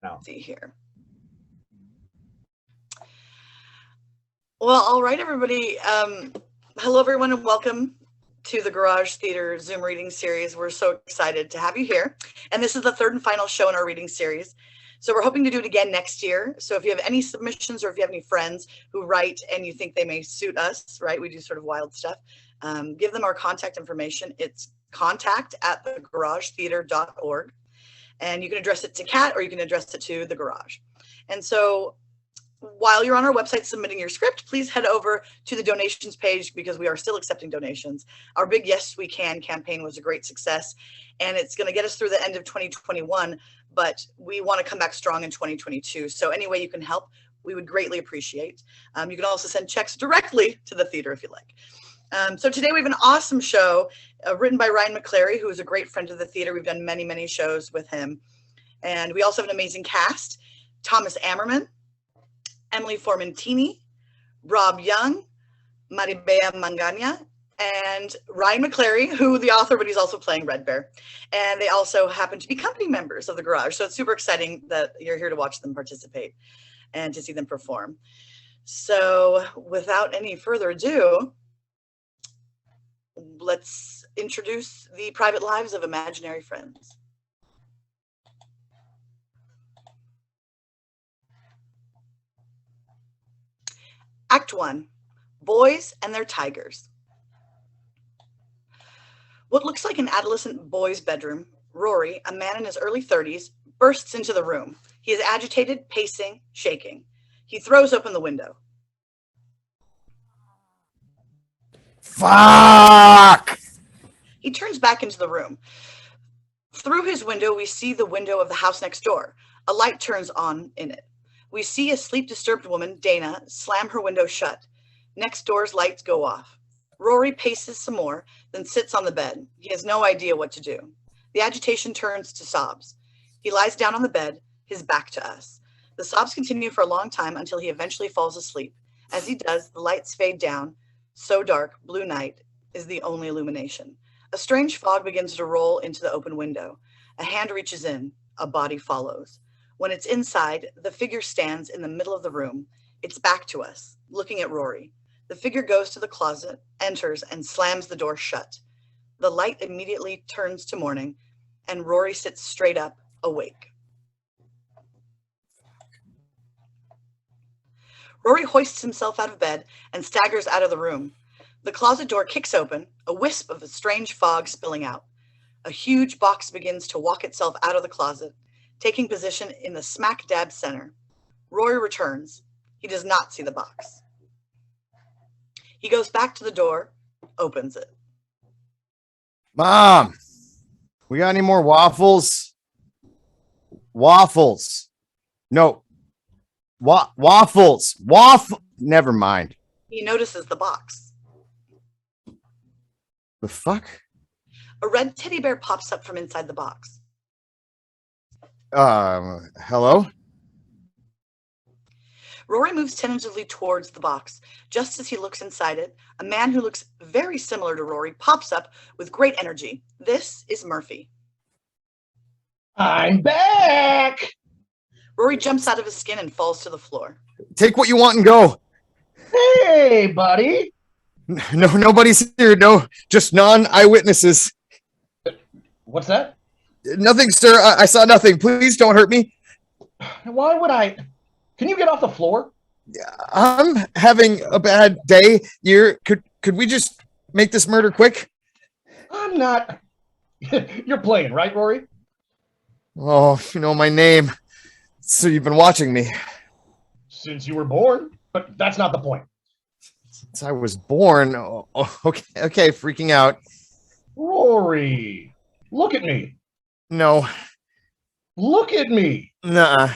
No. Let's see here. Well, all right, everybody. Hello, everyone, and welcome to the Garage Theater Zoom reading series. We're so excited to have you here. And this is the third and final show in our reading series. So we're hoping to do it again next year. So if you have any submissions or if you have any friends who write and you think they may suit us, right? We do sort of wild stuff. Give them our contact information. It's contact@thegaragetheater.org. And you can address it to Kat or you can address it to the garage. And so while you're on our website submitting your script, please head over to the donations page because we are still accepting donations. Our big Yes We Can campaign was a great success, and it's going to get us through the end of 2021, but we want to come back strong in 2022. So any way you can help, we would greatly appreciate. You can also send checks directly to the theater if you like. So today we have an awesome show written by Ryan McClary, who is a great friend of the theater. We've done many, many shows with him. And we also have an amazing cast: Thomas Ammerman, Emily Formentini, Rob Young, Maribea Mangania, and Ryan McClary, who the author, but he's also playing Red Bear. And they also happen to be company members of the Garage. So it's super exciting that you're here to watch them participate and to see them perform. So without any further ado, let's introduce the private lives of imaginary friends. Act 1, Boys and Their Tigers. What looks like an adolescent boy's bedroom, Rory, a man in his early 30s, bursts into the room. He is agitated, pacing, shaking. He throws open the window. Fuck! He turns back into the room. Through his window, we see the window of the house next door. A light turns on in it. We see a sleep-disturbed woman, Dana, slam her window shut. Next door's lights go off. Rory paces some more, then sits on the bed. He has no idea what to do. The agitation turns to sobs. He lies down on the bed, his back to us. The sobs continue for a long time until he eventually falls asleep. As he does, the lights fade down. So dark, blue night is the only illumination. A strange fog begins to roll into the open window. A hand reaches in. A body follows. When it's inside, the figure stands in the middle of the room. It's back to us, looking at Rory. The figure goes to the closet, enters, and slams the door shut. The light immediately turns to morning, and Rory sits straight up, awake. Rory hoists himself out of bed and staggers out of the room. The closet door kicks open, a wisp of a strange fog spilling out. A huge box begins to walk itself out of the closet, taking position in the smack dab center. Rory returns. He does not see the box. He goes back to the door, opens it. Mom, we got any more waffles? Waffles. No. Waffles. Never mind. He notices the box. The fuck? A red teddy bear pops up from inside the box. Hello? Rory moves tentatively towards the box. Just as he looks inside it, a man who looks very similar to Rory pops up with great energy. This is Murphy. I'm back! Rory jumps out of his skin and falls to the floor. Take what you want and go. Hey, buddy! No, nobody's here. No, just non-eyewitnesses. What's that? Nothing, sir. I saw nothing. Please don't hurt me. Why would I? Can you get off the floor? I'm having a bad day. Could we just make this murder quick? I'm not. You're playing, right, Rory? Oh, you know my name. So you've been watching me. Since you were born, but that's not the point. Since I was born. Oh, okay, freaking out. Rory, look at me. No. Look at me. Nuh-uh.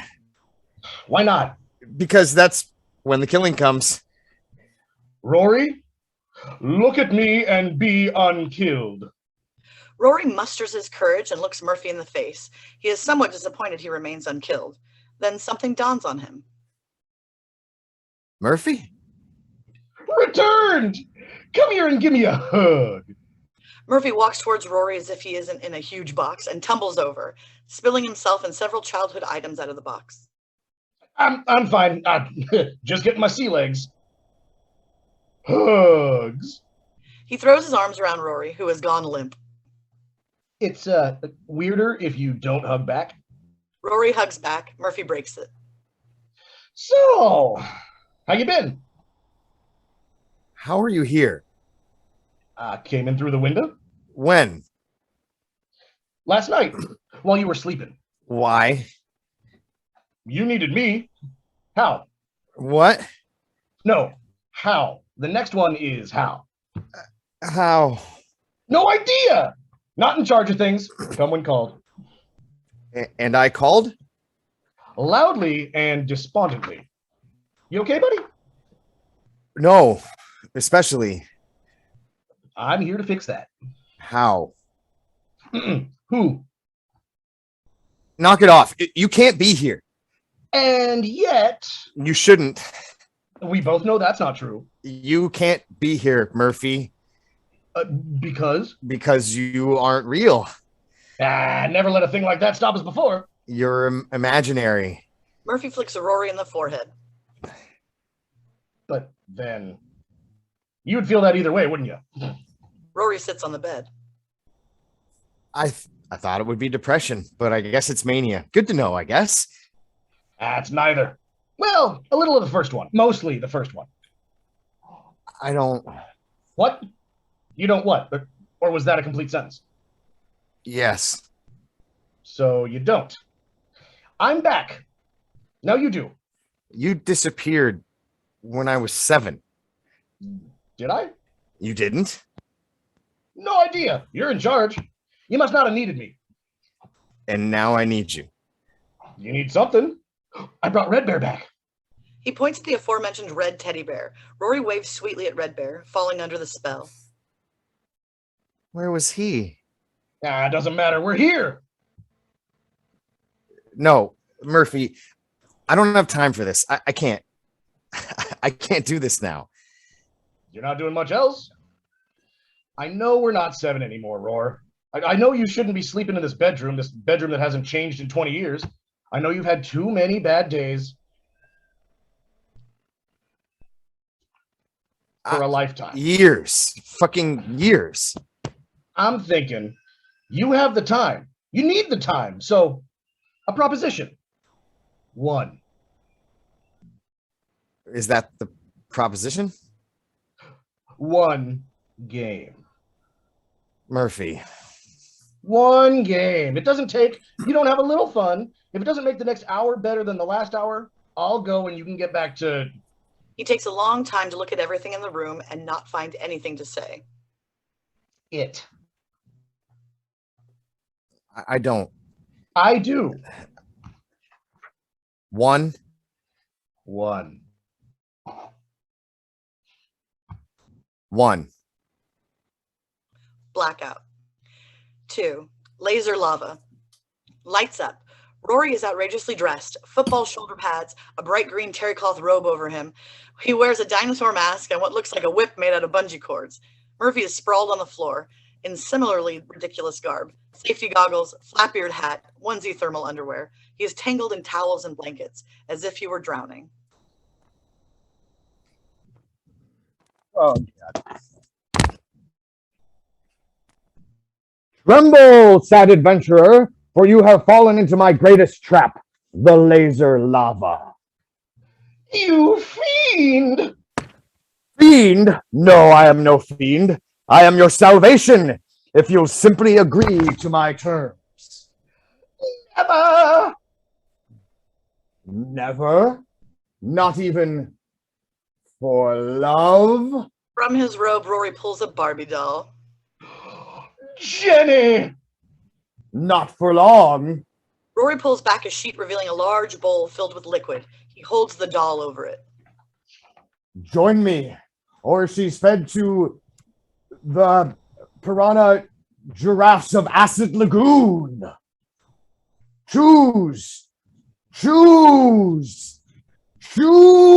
Why not? Because that's when the killing comes. Rory, look at me and be unkilled. Rory musters his courage and looks Murphy in the face. He is somewhat disappointed he remains unkilled. Then something dawns on him. Murphy? Returned! Come here and give me a hug. Murphy walks towards Rory as if he isn't in a huge box and tumbles over, spilling himself and several childhood items out of the box. I'm fine. Just getting my sea legs. Hugs. He throws his arms around Rory, who has gone limp. It's weirder if you don't hug back. Rory hugs back. Murphy breaks it. So, how you been? How are you here? Came in through the window When? last night while you were sleeping. Why? You needed me. How? What? No. How? The next one is how. How? No idea. Not in charge of things. Come when called. And I called? Loudly and despondently. You okay, buddy? No, especially. I'm here to fix that. How? Who? Knock it off. You can't be here. And yet, You shouldn't. we both know that's not true. You can't be here, Murphy, Because? because you aren't real. Never let a thing like that stop us before. You're imaginary. Murphy flicks Rory in the forehead. But then, you would feel that either way, wouldn't you? Rory sits on the bed. I thought it would be depression, but I guess it's mania. Good to know, I guess. It's neither. Well, a little of the first one. Mostly the first one. I don't. What? You don't what? Or was that a complete sentence? Yes. So you don't. I'm back. Now you do. You disappeared when I was 7. Did I? You didn't? No idea. You're in charge. You must not have needed me. And now I need you. You need something. I brought Red Bear back. He points at the aforementioned red teddy bear. Rory waves sweetly at Red Bear, falling under the spell. Where was he? Doesn't matter. We're here. No, Murphy, I don't have time for this. I can't. I can't do this now. You're not doing much else. I know we're not 7 anymore, Roar. I know you shouldn't be sleeping in this bedroom that hasn't changed in 20 years. I know you've had too many bad days for a lifetime. Years. Fucking years. I'm thinking you have the time. You need the time. So, a proposition. 1. Is that the proposition? 1 game. Murphy. 1 game. It doesn't take, you don't have a little fun. If it doesn't make the next hour better than the last hour, I'll go and you can get back to. He takes a long time to look at everything in the room and not find anything to say. It. I don't. I do. 1. 1. 1. Blackout. 2. Laser lava. Lights up. Rory is outrageously dressed, football shoulder pads, a bright green terry cloth robe over him. He wears a dinosaur mask and what looks like a whip made out of bungee cords. Murphy is sprawled on the floor in similarly ridiculous garb. Safety goggles, flat-beard hat, onesie thermal underwear. He is tangled in towels and blankets, as if he were drowning. Oh, God. Tremble, sad adventurer, for you have fallen into my greatest trap, the laser lava. You fiend! Fiend? No, I am no fiend. I am your salvation, if you'll simply agree to my terms. Never! Never? Not even for love? From his robe, Rory pulls a Barbie doll. Jenny! Not for long. Rory pulls back a sheet, revealing a large bowl filled with liquid. He holds the doll over it. Join me, or she's fed to the piranha giraffes of Acid Lagoon. Choose. Choose. Choose.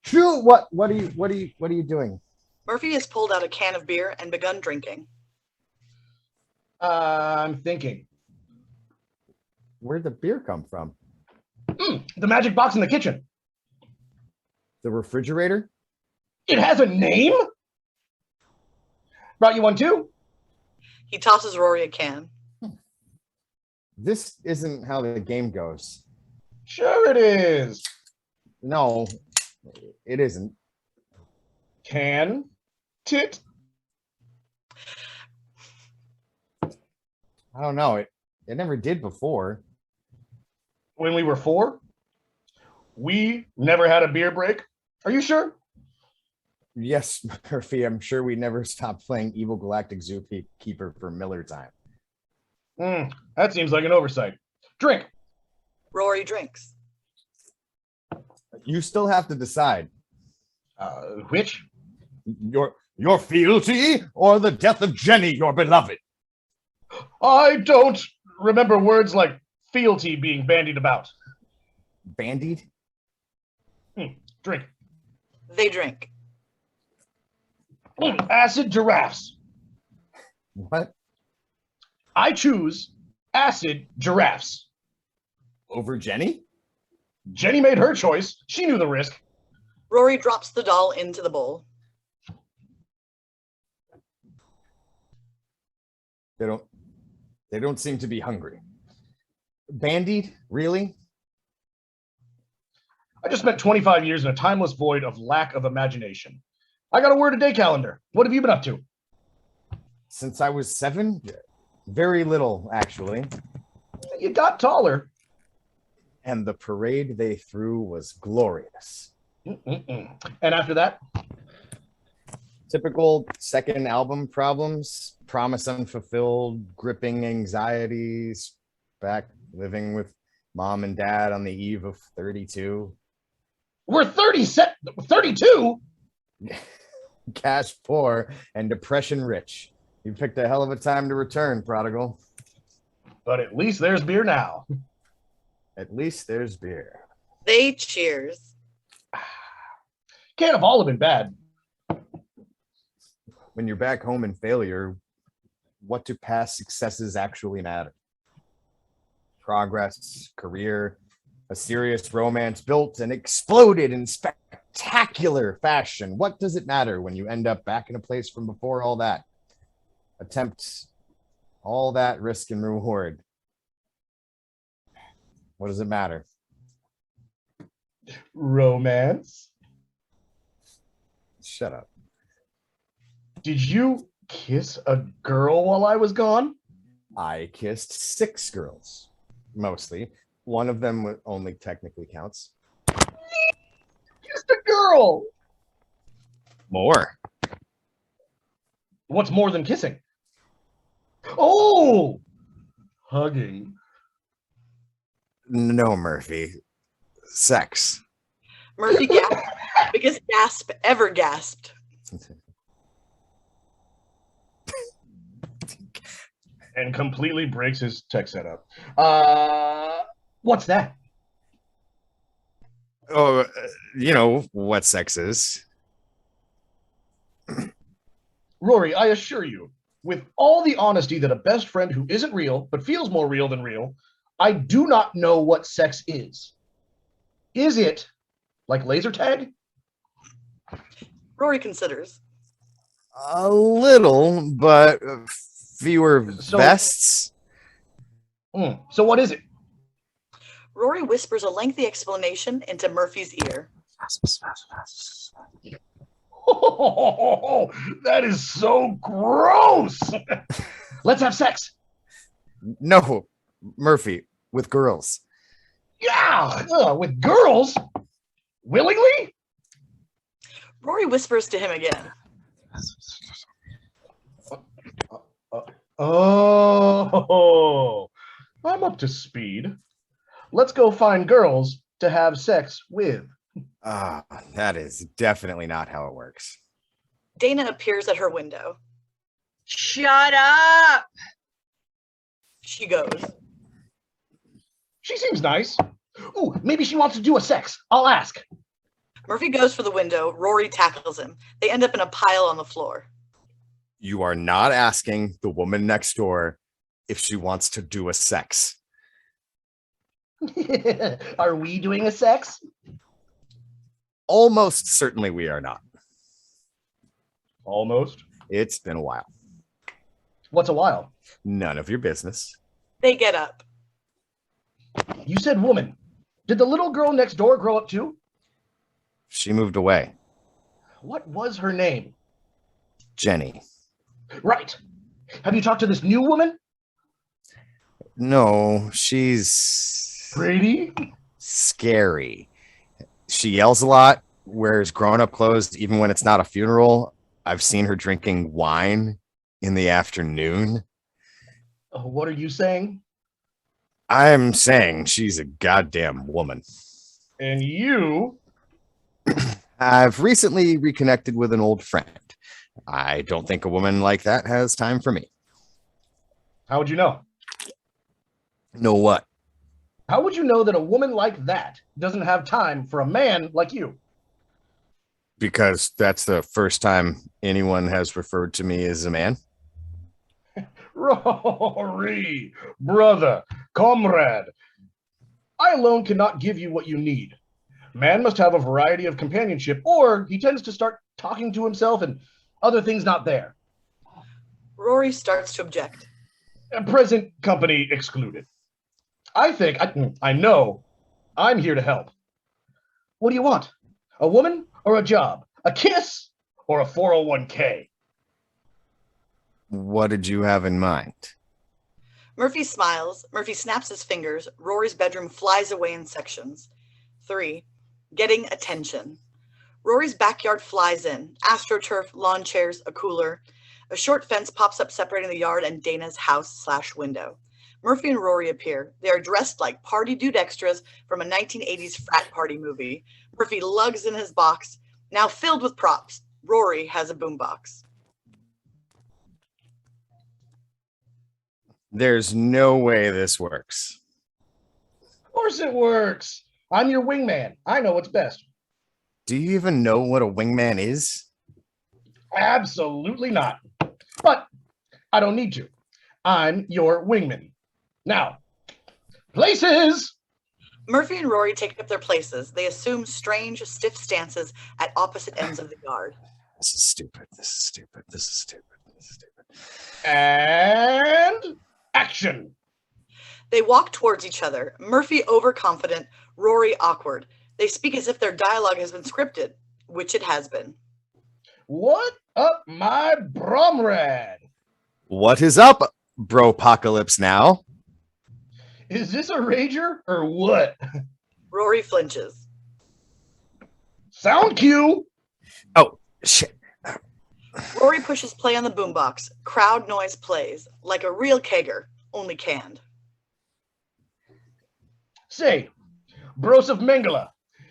Choose. What are you doing? Murphy has pulled out a can of beer and begun drinking. I'm thinking. Where'd the beer come from? The magic box in the kitchen. The refrigerator? It has a name? Brought you one too? He tosses Rory a can. This isn't how the game goes. Sure it is. No, it isn't. Can tit. I don't know. It never did before. When we were 4, we never had a beer break. Are you sure? Yes, Murphy, I'm sure we never stopped playing Evil Galactic Zookeeper for Miller time. That seems like an oversight. Drink. Rory drinks. You still have to decide. Which? Your fealty or the death of Jenny, your beloved? I don't remember words like fealty being bandied about. Bandied? Drink. They drink. Acid giraffes. What? I choose acid giraffes. Over Jenny? Jenny made her choice. She knew the risk. Rory drops the doll into the bowl. They don't seem to be hungry. Bandied? Really? I just spent 25 years in a timeless void of lack of imagination. I got a word a day calendar. What have you been up to? Since I was 7? Very little, actually. You got taller. And the parade they threw was glorious. And after that? Typical second album problems, promise unfulfilled, gripping anxieties, back living with mom and dad on the eve of 32. We're 32? Cash poor and depression rich. You picked a hell of a time to return, prodigal. But at least there's beer now. At least there's beer. They cheers. Can't have all been bad. When you're back home in failure, what do past successes actually matter? Progress, career, a serious romance built and exploded in spectacular fashion. What does it matter when you end up back in a place from before all that? Attempt all that risk and reward. What does it matter? Romance? Shut up. Did you kiss a girl while I was gone? I kissed 6 girls, mostly. One of them only technically counts. Kissed a girl! More. What's more than kissing? Oh! Hugging. No, Murphy. Sex. Murphy gasped. Biggest gasp ever gasped. And completely breaks his tech setup. What's that? Oh, you know what sex is. Rory, I assure you, with all the honesty that a best friend who isn't real, but feels more real than real, I do not know what sex is. Is it like laser tag? Rory considers. A little, but fewer vests. So what is it? Rory whispers a lengthy explanation into Murphy's ear. Oh, that is so gross. Let's have sex. No, Murphy, with girls. Yeah, with girls? Willingly? Rory whispers to him again. Oh, I'm up to speed. Let's go find girls to have sex with. That is definitely not how it works. Dana appears at her window. Shut up! She goes. She seems nice. Ooh, maybe she wants to do a sex. I'll ask. Murphy goes for the window. Rory tackles him. They end up in a pile on the floor. You are not asking the woman next door if she wants to do a sex. Are we doing a sex? Almost certainly we are not. Almost. It's been a while. What's a while? None of your business. They get up. You said woman. Did the little girl next door grow up too? She moved away. What was her name? Jenny. Right. Have you talked to this new woman? No, she's Brady? scary. She yells a lot, wears grown-up clothes even when it's not a funeral. I've seen her drinking wine in the afternoon. What are you saying? I'm saying she's a goddamn woman. And you? I've recently reconnected with an old friend. I don't think a woman like that has time for me. How would you know? Know what? How would you know that a woman like that doesn't have time for a man like you? Because that's the first time anyone has referred to me as a man. Rory, brother, comrade, I alone cannot give you what you need. Man must have a variety of companionship, or he tends to start talking to himself and other things not there. Rory starts to object. Present company excluded. I know I'm here to help. What do you want? A woman or a job? A kiss or a 401k? What did you have in mind? Murphy smiles. Murphy snaps his fingers. Rory's bedroom flies away in sections. 3. Getting attention. Rory's backyard flies in. AstroTurf, lawn chairs, a cooler. A short fence pops up separating the yard and Dana's house/window. Murphy and Rory appear. They are dressed like party dude extras from a 1980s frat party movie. Murphy lugs in his box, now filled with props. Rory has a boombox. There's no way this works. Of course it works. I'm your wingman. I know what's best. Do you even know what a wingman is? Absolutely not. But I don't need to. I'm your wingman. Now, places! Murphy and Rory take up their places. They assume strange, stiff stances at opposite ends of the yard. This is stupid. This is stupid. This is stupid. This is stupid. And action. They walk towards each other. Murphy overconfident, Rory awkward. They speak as if their dialogue has been scripted, which it has been. What up, my bromrad? What is up, bropocalypse now? Is this a rager or what? Rory flinches. Sound cue. Oh, shit. Rory pushes play on the boombox. Crowd noise plays, like a real kegger, only canned. Say, Bros of Mengele,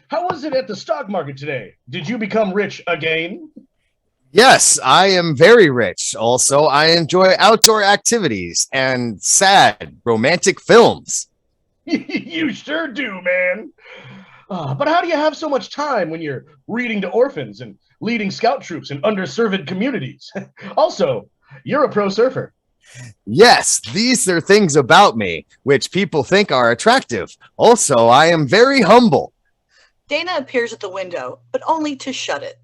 how was it at the stock market today? Did you become rich again? Yes, I am very rich. Also, I enjoy outdoor activities and sad romantic films. You sure do, man. But how do you have so much time when you're reading to orphans and leading scout troops in underserved communities? Also, you're a pro surfer. Yes, these are things about me which people think are attractive. Also, I am very humble. Dana appears at the window, but only to shut it.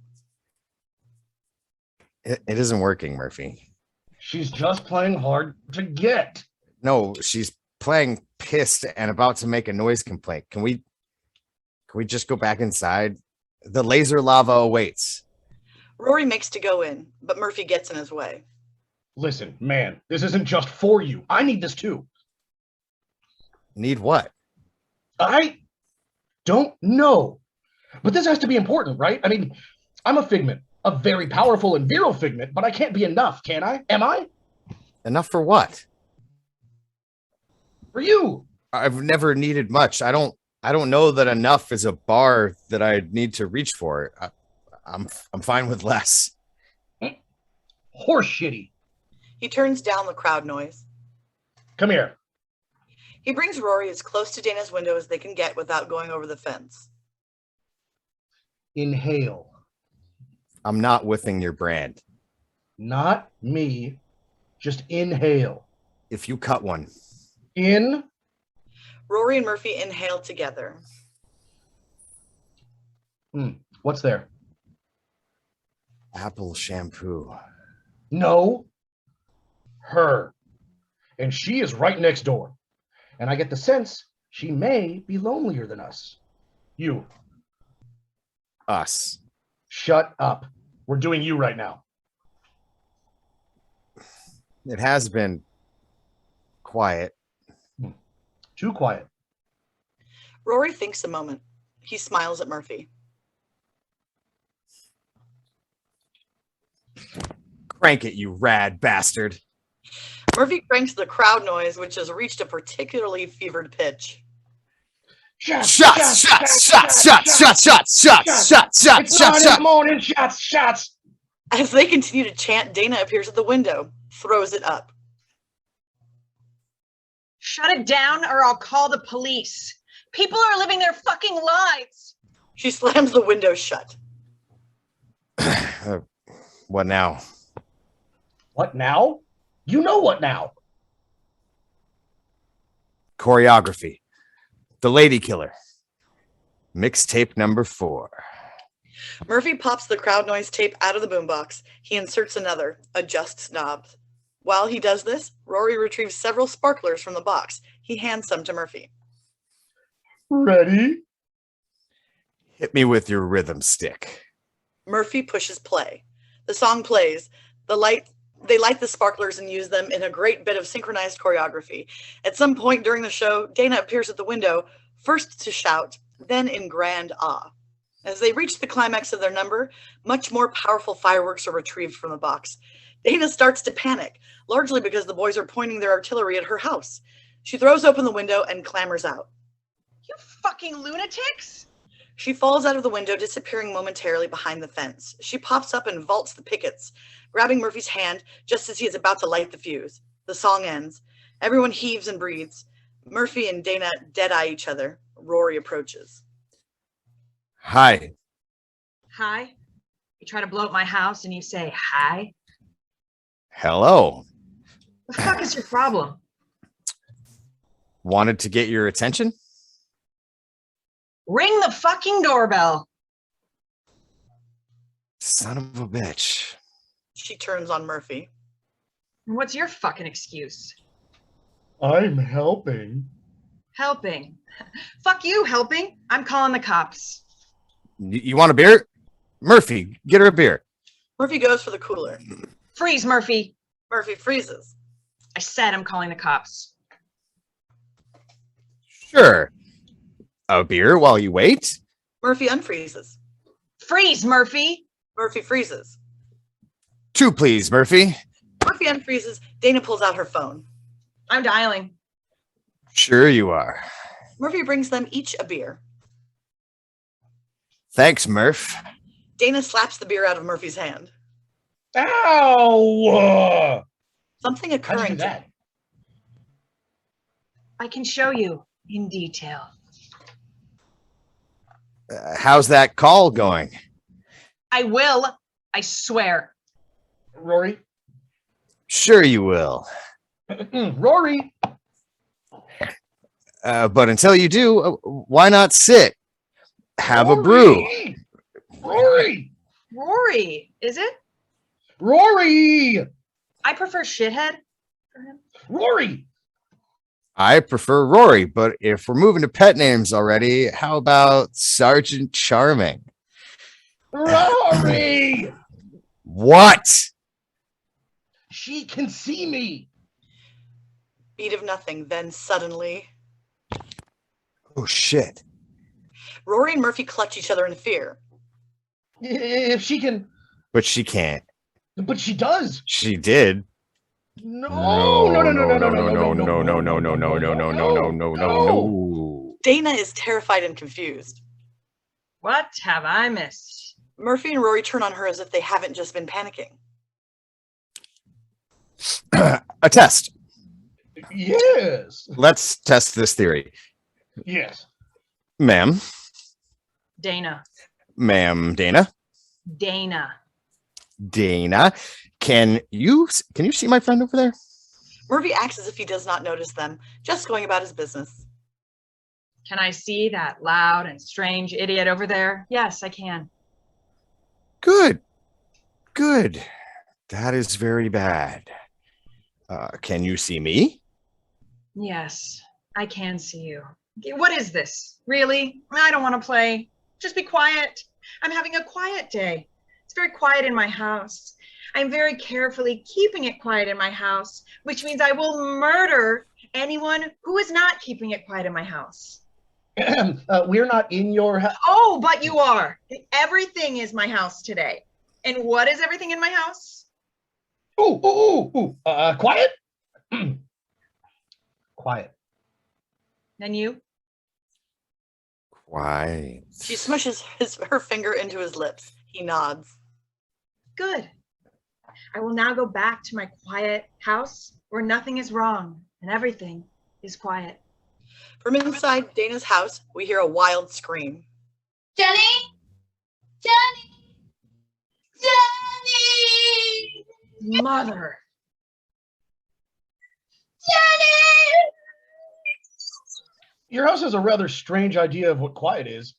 It isn't working, Murphy. She's just playing hard to get. No, she's playing pissed and about to make a noise complaint. Can we just go back inside? The laser lava awaits. Rory makes to go in, but Murphy gets in his way. Listen, man, this isn't just for you. I need this too. Need what? I don't know. But this has to be important, right? I mean, I'm a figment, a very powerful and virile figment, but I can't be enough, can I? Am I? Enough for what? For you. I've never needed much. I don't know that enough is a bar that I need to reach for. I'm fine with less. Horse shitty. He turns down the crowd noise. Come here. He brings Rory as close to Dana's window as they can get without going over the fence. Inhale. I'm not whiffing your brand. Not me. Just inhale. If you cut one. In. Rory and Murphy inhale together. What's there? Apple shampoo. No. Her. And she is right next door. And I get the sense she may be lonelier than us. You. Us. Shut up. We're doing you right now. It has been quiet. Too quiet. Rory thinks a moment. He smiles at Murphy. Crank it, you rad bastard. Murphy cranks the crowd noise, which has reached a particularly fevered pitch. Shots, Shots, shots, shots, shots, shots, shots, shots, shots, shots, It's shots, 9 in shots. the morning. Shots, shots. As they continue to chant, Dana appears at the window, throws it up. Shut it down or I'll call the police. People are living their fucking lives. She slams the window shut. What now? What now? You know what now? Choreography. The Lady Killer. Mixtape number 4. Murphy pops the crowd noise tape out of the boombox. He inserts another, adjusts knobs. While he does this, Rory retrieves several sparklers from the box. He hands some to Murphy. Ready? Hit me with your rhythm stick. Murphy pushes play. The song plays. They light the sparklers and use them in a great bit of synchronized choreography. At some point during the show, Dana appears at the window, first to shout, then in grand awe. As they reach the climax of their number, much more powerful fireworks are retrieved from the box. Dana starts to panic, largely because the boys are pointing their artillery at her house. She throws open the window and clambers out. You fucking lunatics! She falls out of the window, disappearing momentarily behind the fence. She pops up and vaults the pickets, grabbing Murphy's hand just as he is about to light the fuse. The song ends. Everyone heaves and breathes. Murphy and Dana dead-eye each other. Rory approaches. Hi. Hi. You try to blow up my house and you say hi? Hello. The fuck is your problem? Wanted to get your attention? Ring the fucking doorbell. Son of a bitch. She turns on Murphy. What's your fucking excuse? I'm helping. Helping. Fuck you, helping. I'm calling the cops. You want a beer? Murphy, get her a beer. Murphy goes for the cooler. Freeze, Murphy. Murphy freezes. I said I'm calling the cops. Sure. A beer while you wait? Murphy unfreezes. Freeze, Murphy. Murphy freezes. 2, please, Murphy. Murphy unfreezes. Dana pulls out her phone. I'm dialing. Sure you are. Murphy brings them each a beer. Thanks, Murph. Dana slaps the beer out of Murphy's hand. Ow! Something How'd you occurring do to that? I can show you in detail. How's that call going? I will. I swear. Rory? Sure you will. Rory! But until you do, why not sit? Have a brew. Rory! Rory, is it? Rory! I prefer shithead. Rory! I prefer Rory, but if we're moving to pet names already, how about Sergeant Charming? Rory! What? She can see me. Beat of nothing. Then suddenly, Oh, shit. Rory and Murphy clutch each other in fear. If she can, But she can't. but she does. She did. No, no, no, no, no, no, no, no, no, no, no, no, no, no, no, no, no, no. Dana is terrified and confused. What have I missed? Murphy and Rory turn on her as if they haven't just been panicking. A test. Yes. Let's test this theory. Yes. Ma'am, Dana. Ma'am Dana. Dana. Dana, can you see my friend over there? Murphy acts as if he does not notice them, just going about his business. Can I see that loud and strange idiot over there? Yes, I can. Good. Good. That is very bad. Can you see me? Yes, I can see you. What is this? Really? I don't want to play. Just be quiet. I'm having a quiet day. It's very quiet in my house. I'm very carefully keeping it quiet in my house, which means I will murder anyone who is not keeping it quiet in my house. We're not in your house. Oh, but you are. Everything is my house today. And what is everything in my house? Quiet? Quiet. And you? Quiet. She smushes her finger into his lips. He nods. Good. I will now go back to my quiet house where nothing is wrong and everything is quiet. From inside Dana's house, we hear a wild scream. Jenny! Jenny! Jenny! Mother! Jenny! Your house has a rather strange idea of what quiet is.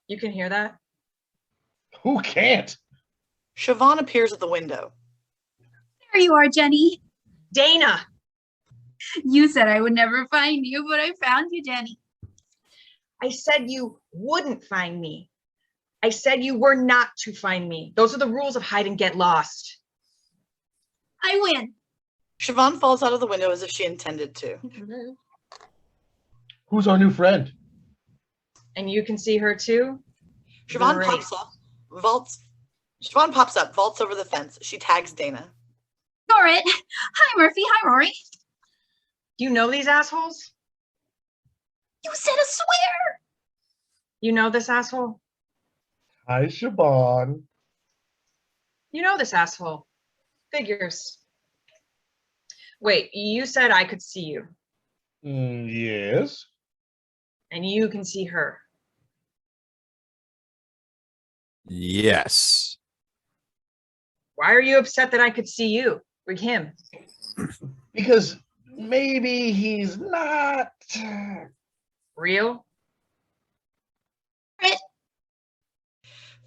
You can hear that? Who can't? Siobhan appears at the window. There you are, Jenny. Dana! You said I would never find you, but I found you, Jenny. I said you wouldn't find me. I said you were not to find me. Those are the rules of hide and get lost. I win. Siobhan falls out of the window as if she intended to. Who's our new friend? And you can see her too? Siobhan Great. pops up, vaults over the fence. She tags Dana. You're it. Hi, Murphy. Hi, Rory. Do you know these assholes? You said a swear. You know this asshole? Hi, Siobhan. You know this asshole. Figures. Wait, you said I could see you. Yes. And you can see her. Yes. Why are you upset that I could see you? Or him? Because maybe he's not. Real?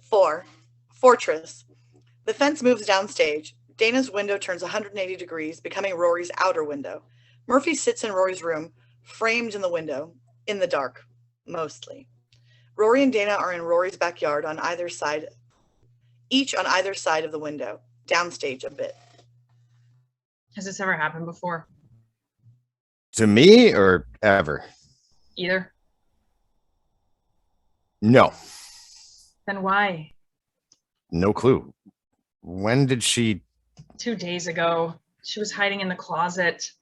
4. Fortress. The fence moves downstage. Dana's window turns 180 degrees, becoming Rory's outer window. Murphy sits in Rory's room, framed in the window, in the dark, mostly. Rory and Dana are in Rory's backyard on either side, each on either side of the window, downstage a bit. Has this ever happened before? To me or ever? Either? No. Then why? No clue. When did she? 2 days ago. She was hiding in the closet.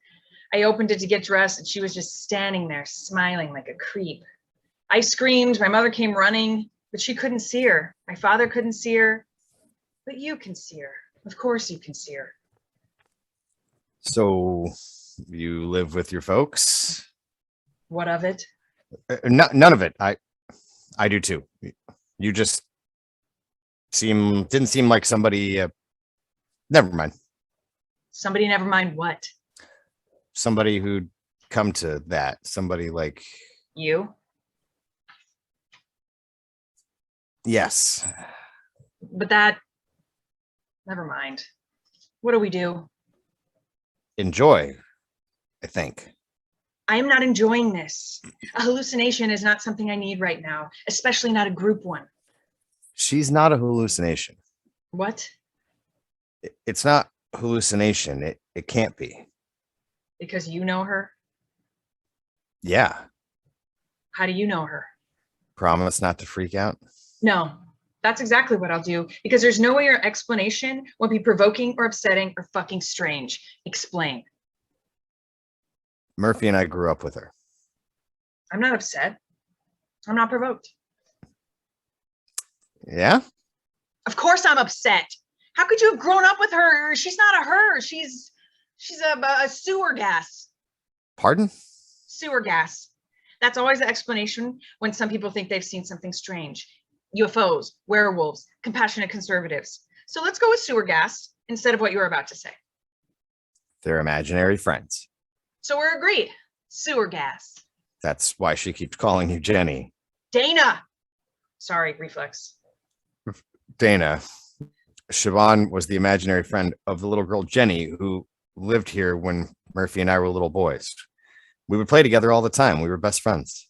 I opened it to get dressed and she was just standing there smiling like a creep. I screamed, my mother came running, but she couldn't see her. My father couldn't see her, but you can see her. Of course you can see her. So you live with your folks? What of it? None of it. I do too. You just didn't seem like somebody. Never mind. Somebody never mind what? Somebody who'd come to that. Somebody like You? yes. But that, never mind. What do we do? Enjoy, I think. I am not enjoying this. A hallucination is not something I need right now, especially not a group one. She's not a hallucination. What? It's not hallucination. It can't be. Because you know her? Yeah. How do you know her? Promise not to freak out. No, that's exactly what I'll do. Because there's no way your explanation won't be provoking or upsetting or fucking strange. Explain. Murphy and I grew up with her. I'm not upset. I'm not provoked. Yeah? Of course I'm upset. How could you have grown up with her? She's not a her. She's a sewer gas. Pardon? Sewer gas. That's always the explanation when some people think they've seen something strange. UFOs, werewolves, compassionate conservatives. So let's go with sewer gas instead of what you were about to say. They're imaginary friends. So we're agreed. Sewer gas. That's why she keeps calling you Jenny. Dana. Sorry, reflex. Dana. Siobhan was the imaginary friend of the little girl Jenny who lived here when Murphy and I were little boys. We would play together all the time. We were best friends.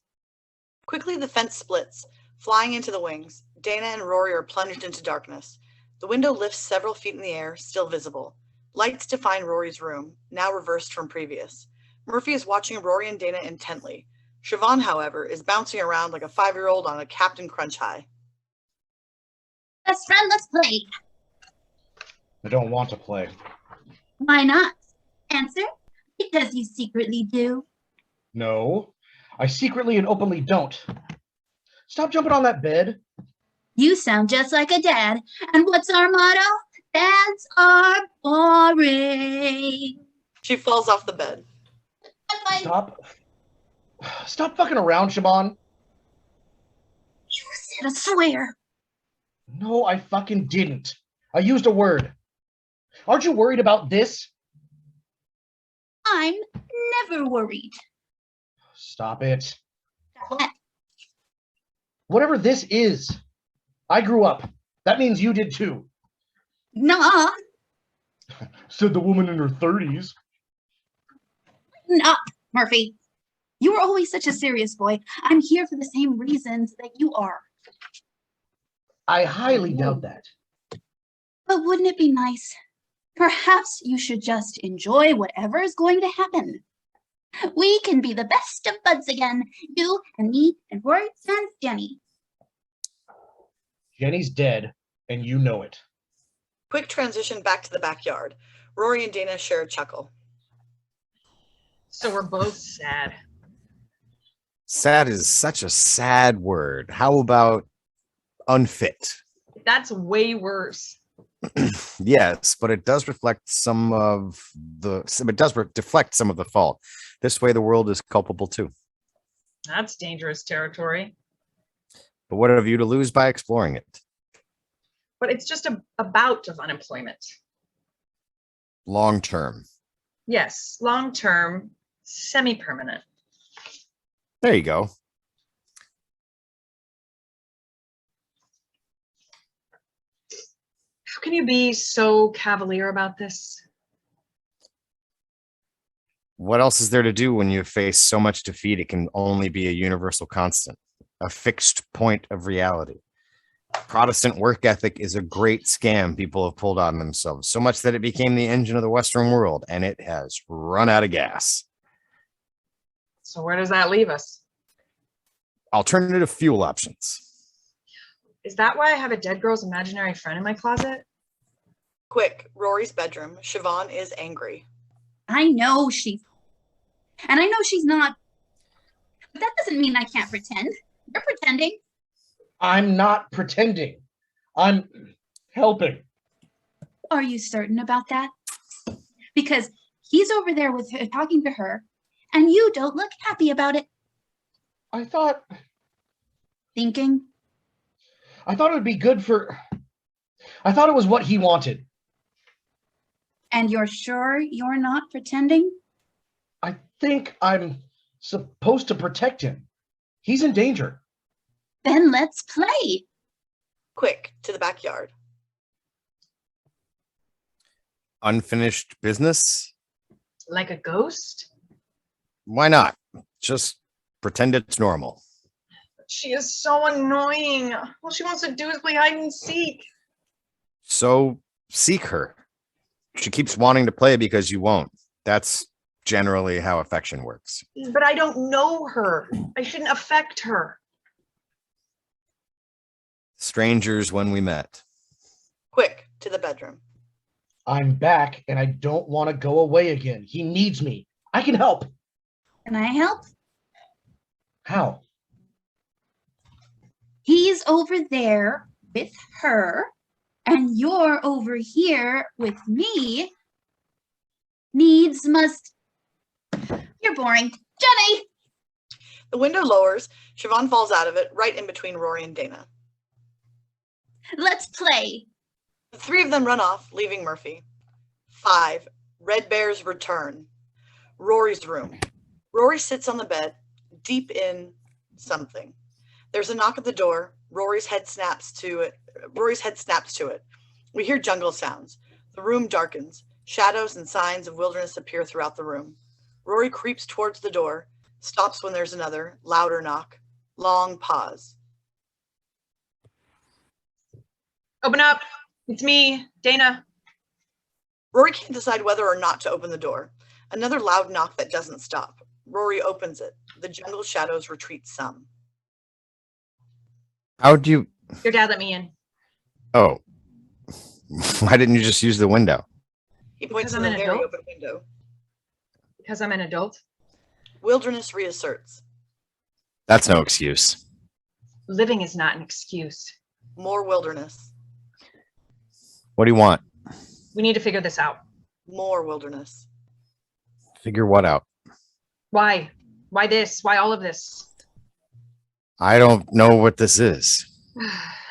Quickly, the fence splits, flying into the wings. Dana and Rory are plunged into darkness. The window lifts several feet in the air, still visible. Lights define Rory's room, now reversed from previous. Murphy is watching Rory and Dana intently. Siobhan, however, is bouncing around like a 5-year-old on a Captain Crunch high. Best friend, let's play. I don't want to play. Why not? Answer, because you secretly do. No, I secretly and openly don't. Stop jumping on that bed. You sound just like a dad. And what's our motto? Dads are boring. She falls off the bed. Stop fucking around, Siobhan. You said a swear. No, I fucking didn't. I used a word. Aren't you worried about this? I'm never worried. Stop it. What? Whatever this is. I grew up. That means you did too. Nah. Said the woman in her 30s. Nah, Murphy. You were always such a serious boy. I'm here for the same reasons that you are. I highly doubt that. But wouldn't it be nice? Perhaps you should just enjoy whatever is going to happen. We can be the best of buds again. You and me and Rory and Jenny. Jenny's dead, and you know it. Quick transition back to the backyard. Rory and Dana share a chuckle. So we're both sad. Sad is such a sad word. How about unfit? That's way worse. Yes, but it does reflect some of the. It does deflect some of the fault. This way, the world is culpable too. That's dangerous territory. But what have you to lose by exploring it? But it's just a bout of unemployment. Long term. Yes, long term, semi-permanent. There you go. How can you be so cavalier about this? What else is there to do when you face so much defeat? It can only be a universal constant, a fixed point of reality. Protestant work ethic is a great scam people have pulled on themselves, so much that it became the engine of the Western world, and it has run out of gas. So where does that leave us? Alternative fuel options. Is that why I have a dead girl's imaginary friend in my closet? Quick, Rory's bedroom. Siobhan is angry. I know she's, and I know she's not, but that doesn't mean I can't pretend. You're pretending. I'm not pretending. I'm helping. Are you certain about that? Because he's over there with her, talking to her, and you don't look happy about it. I thought Thinking? it would be good for. I thought it was what he wanted. And you're sure you're not pretending? I think I'm supposed to protect him. He's in danger. Then let's play. Quick, to the backyard. Unfinished business? Like a ghost? Why not? Just pretend it's normal. She is so annoying. All she wants to do is play hide and seek. So seek her. She keeps wanting to play because you won't. That's generally how affection works. But I don't know her. I shouldn't affect her. Strangers when we met. Quick, to the bedroom. I'm back and I don't want to go away again. He needs me. I can help. Can I help? How? He's over there with her, and you're over here with me. Needs must. You're boring. Jenny! The window lowers. Siobhan falls out of it, right in between Rory and Dana. Let's play. The three of them run off, leaving Murphy. 5. Red Bear's return. Rory's room. Rory sits on the bed, deep in something. There's a knock at the door. Rory's head snaps to it. We hear jungle sounds. The room darkens. Shadows and signs of wilderness appear throughout the room. Rory creeps towards the door, stops when there's another, louder knock. Long pause. Open up. It's me, Dana. Rory can't decide whether or not to open the door. Another loud knock that doesn't stop. Rory opens it. The jungle shadows retreat some. How'd you? Your dad let me in. Oh, why didn't you just use the window? He points Because to I'm the an very adult? open window. Because I'm an adult. Wilderness reasserts. That's no excuse. Living is not an excuse. More wilderness. What do you want? We need to figure this out. More wilderness. Figure what out? Why? Why this? Why all of this? I don't know what this is.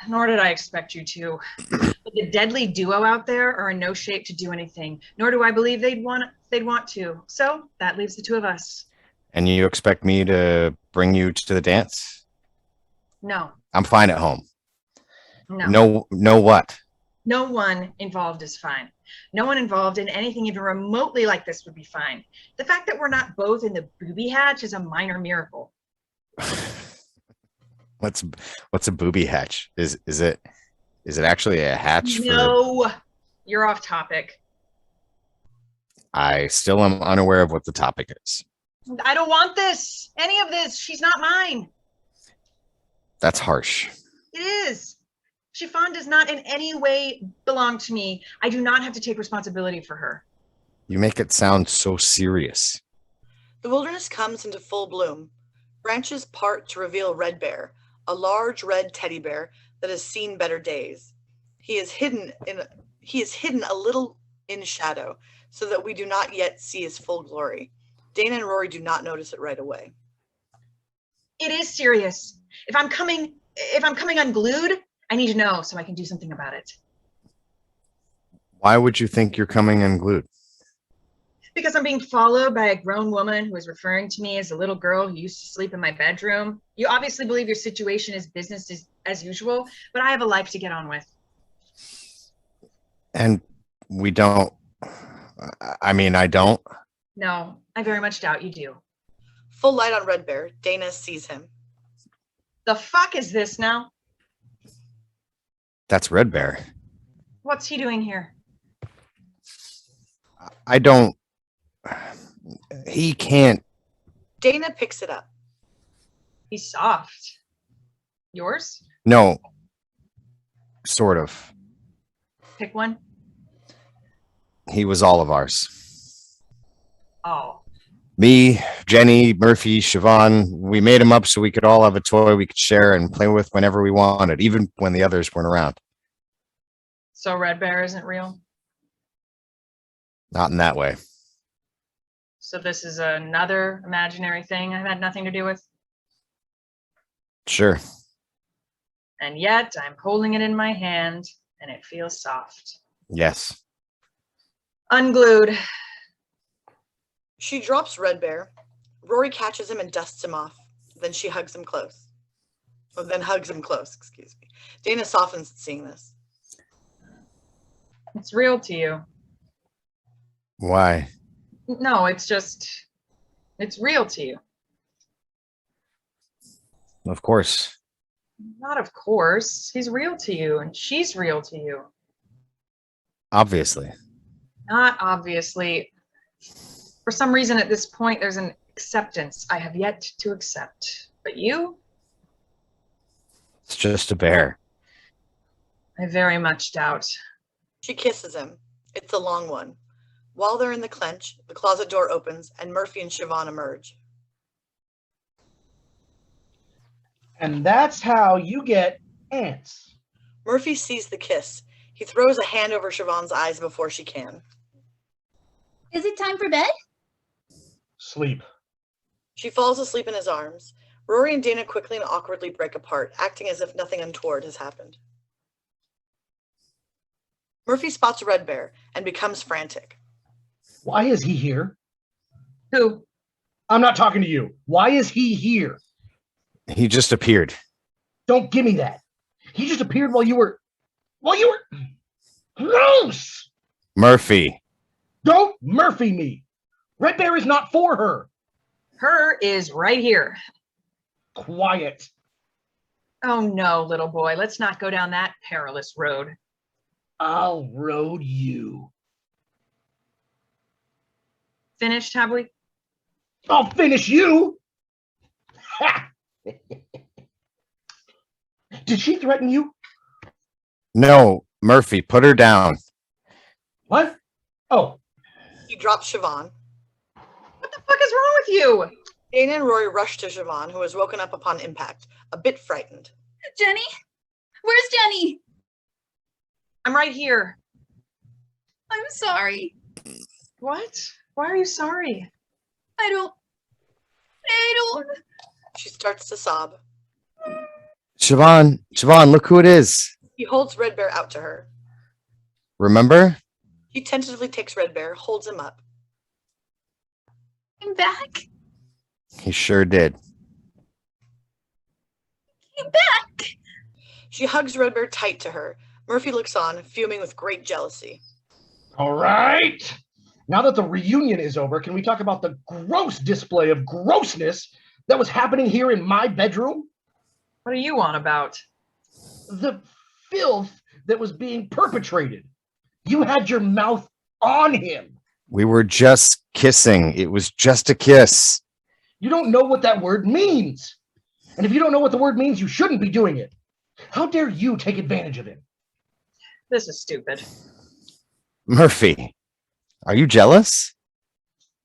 Nor did I expect you to. But the deadly duo out there are in no shape to do anything. Nor do I believe they'd want to. So that leaves the two of us. And you expect me to bring you to the dance? No. I'm fine at home. No. No what? No one involved is fine. No one involved in anything even remotely like this would be fine. The fact that we're not both in the booby hatch is a minor miracle. What's a booby hatch? Is it actually a hatch? No, you're off topic. I still am unaware of what the topic is. I don't want this. Any of this. She's not mine. That's harsh. It is. Chiffon does not in any way belong to me. I do not have to take responsibility for her. You make it sound so serious. The wilderness comes into full bloom. Branches part to reveal Red Bear, a large red teddy bear that has seen better days. He is hidden a little in shadow, so that we do not yet see his full glory. Dana and Rory do not notice it right away. It is serious. If I'm coming unglued, I need to know so I can do something about it. Why would you think you're coming unglued? Because I'm being followed by a grown woman who is referring to me as a little girl who used to sleep in my bedroom. You obviously believe your situation is business as usual, but I have a life to get on with. And we don't. I don't. No, I very much doubt you do. Full light on Red Bear. Dana sees him. The fuck is this now? That's Red Bear. What's he doing here? I don't. He can't. Dana picks it up. He's soft. Yours? No. Sort of. Pick one. He was all of ours. Oh. Me, Jenny, Murphy, Siobhan, we made him up so we could all have a toy we could share and play with whenever we wanted, even when the others weren't around. So Red Bear isn't real? Not in that way. So this is another imaginary thing I've had nothing to do with? Sure. And yet I'm holding it in my hand and it feels soft. Yes. Unglued. She drops Red Bear. Rory catches him and dusts him off. Then she hugs him close. Excuse me. Dana softens at seeing this. It's real to you. Why? No, it's real to you. Of course. Not of course. He's real to you and she's real to you. Obviously. Not obviously. For some reason at this point, there's an acceptance I have yet to accept. But you? It's just a bear. I very much doubt. She kisses him. It's a long one. While they're in the clench, the closet door opens and Murphy and Siobhan emerge. And that's how you get ants. Murphy sees the kiss. He throws a hand over Siobhan's eyes before she can. Is it time for bed? Sleep. She falls asleep in his arms. Rory and Dana quickly and awkwardly break apart, acting as if nothing untoward has happened. Murphy spots Red Bear and becomes frantic. Why is he here? Who? I'm not talking to you. Why is he here? He just appeared. Don't give me that. He just appeared while you were gross. Murphy. Don't Murphy me. Red Bear is not for her. Her is right here. Quiet. Oh no, little boy, let's not go down that perilous road. I'll road you. Finished, have we? I'll finish you. Ha! Did she threaten you? No, Murphy, put her down. What? Oh, He drops Siobhan. What the fuck is wrong with you? Dana and Rory rush to Siobhan, who has woken up upon impact, a bit frightened. Jenny? Where's Jenny? I'm right here. I'm sorry. What? Why are you sorry? I don't. She starts to sob. Siobhan, look who it is. He holds Red Bear out to her. Remember? He tentatively takes Red Bear, holds him up. Came back. He sure did. Came back. She hugs Red Bear tight to her. Murphy looks on, fuming with great jealousy. all right. Now that the reunion is over, can we talk about the gross display of grossness that was happening here in my bedroom? What are you on about? The filth that was being perpetrated. You had your mouth on him. We were just kissing. It was just a kiss. You don't know what that word means. And if you don't know what the word means, you shouldn't be doing it. How dare you take advantage of him? This is stupid. Murphy, are you jealous?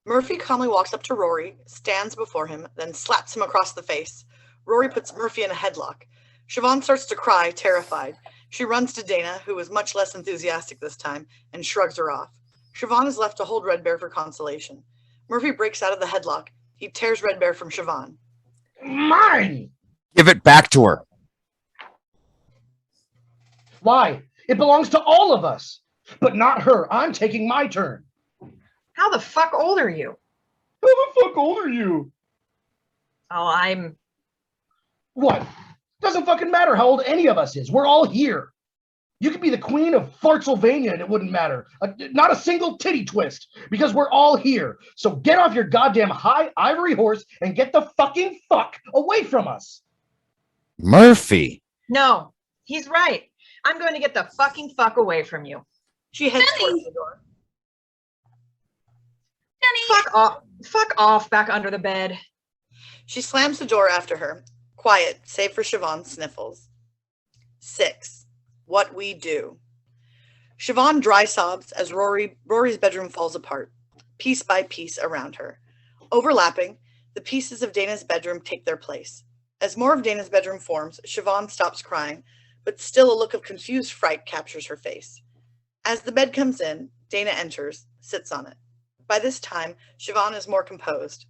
Murphy calmly walks up to Rory, stands before him, then slaps him across the face. Rory puts Murphy in a headlock. Siobhan starts to cry, terrified. She runs to Dana, who is much less enthusiastic this time, and shrugs her off. Siobhan is left to hold Red Bear for consolation. Murphy breaks out of the headlock. He tears Red Bear from Siobhan. Mine! Give it back to her. Why? It belongs to all of us. But not her. I'm taking my turn. How the fuck old are you? Who the fuck old are you? Oh, I'm... What? Doesn't fucking matter how old any of us is. We're all here. You could be the queen of Fartsylvania and it wouldn't matter. Not a single titty twist, because we're all here. So get off your goddamn high ivory horse and get the fucking fuck away from us. Murphy. No, he's right. I'm going to get the fucking fuck away from you. She heads Jenny! towards the door. Jenny! Fuck off. Fuck off back under the bed. She slams the door after her. Quiet, save for Siobhan's sniffles. 6. What we do. Siobhan dry sobs as Rory's bedroom falls apart, piece by piece around her. Overlapping, the pieces of Dana's bedroom take their place. As more of Dana's bedroom forms, Siobhan stops crying, but still a look of confused fright captures her face. As the bed comes in, Dana enters, sits on it. By this time, Siobhan is more composed.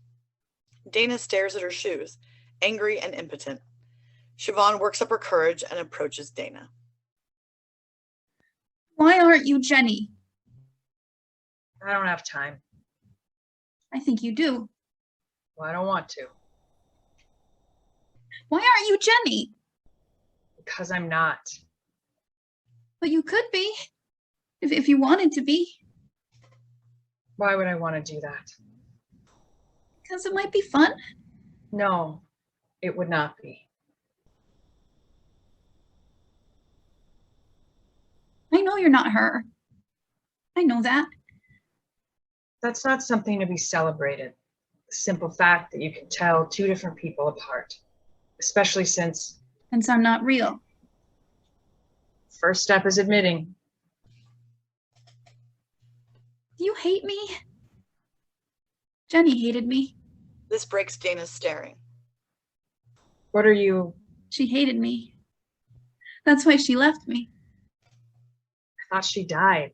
Dana stares at her shoes, angry and impotent. Siobhan works up her courage and approaches Dana. Why aren't you Jenny? I don't have time. I think you do. Well, I don't want to. Why aren't you Jenny? Because I'm not. But you could be. If you wanted to be. Why would I want to do that? Because it might be fun. No, it would not be. I know you're not her. I know that. That's not something to be celebrated. The simple fact that you can tell two different people apart, especially since Since I'm not real. first step is admitting. Do you hate me? Jenny hated me. This breaks Dana's staring. What are you? She hated me. That's why she left me. I thought she died.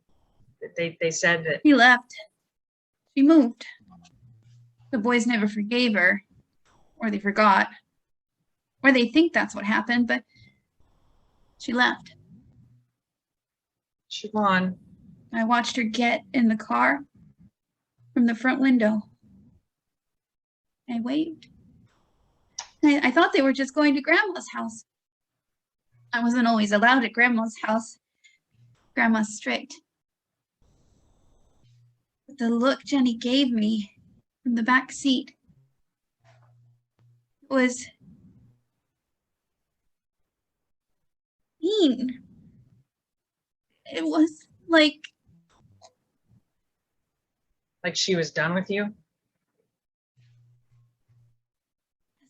They said that. She left. She moved. The boys never forgave her. Or they forgot. Or they think that's what happened, but she left. Siobhan, I watched her get in the car from the front window. I waved. I thought they were just going to Grandma's house. I wasn't always allowed at Grandma's house. Grandma's strict. But the look Jenny gave me from the back seat was mean. It was like she was done with you?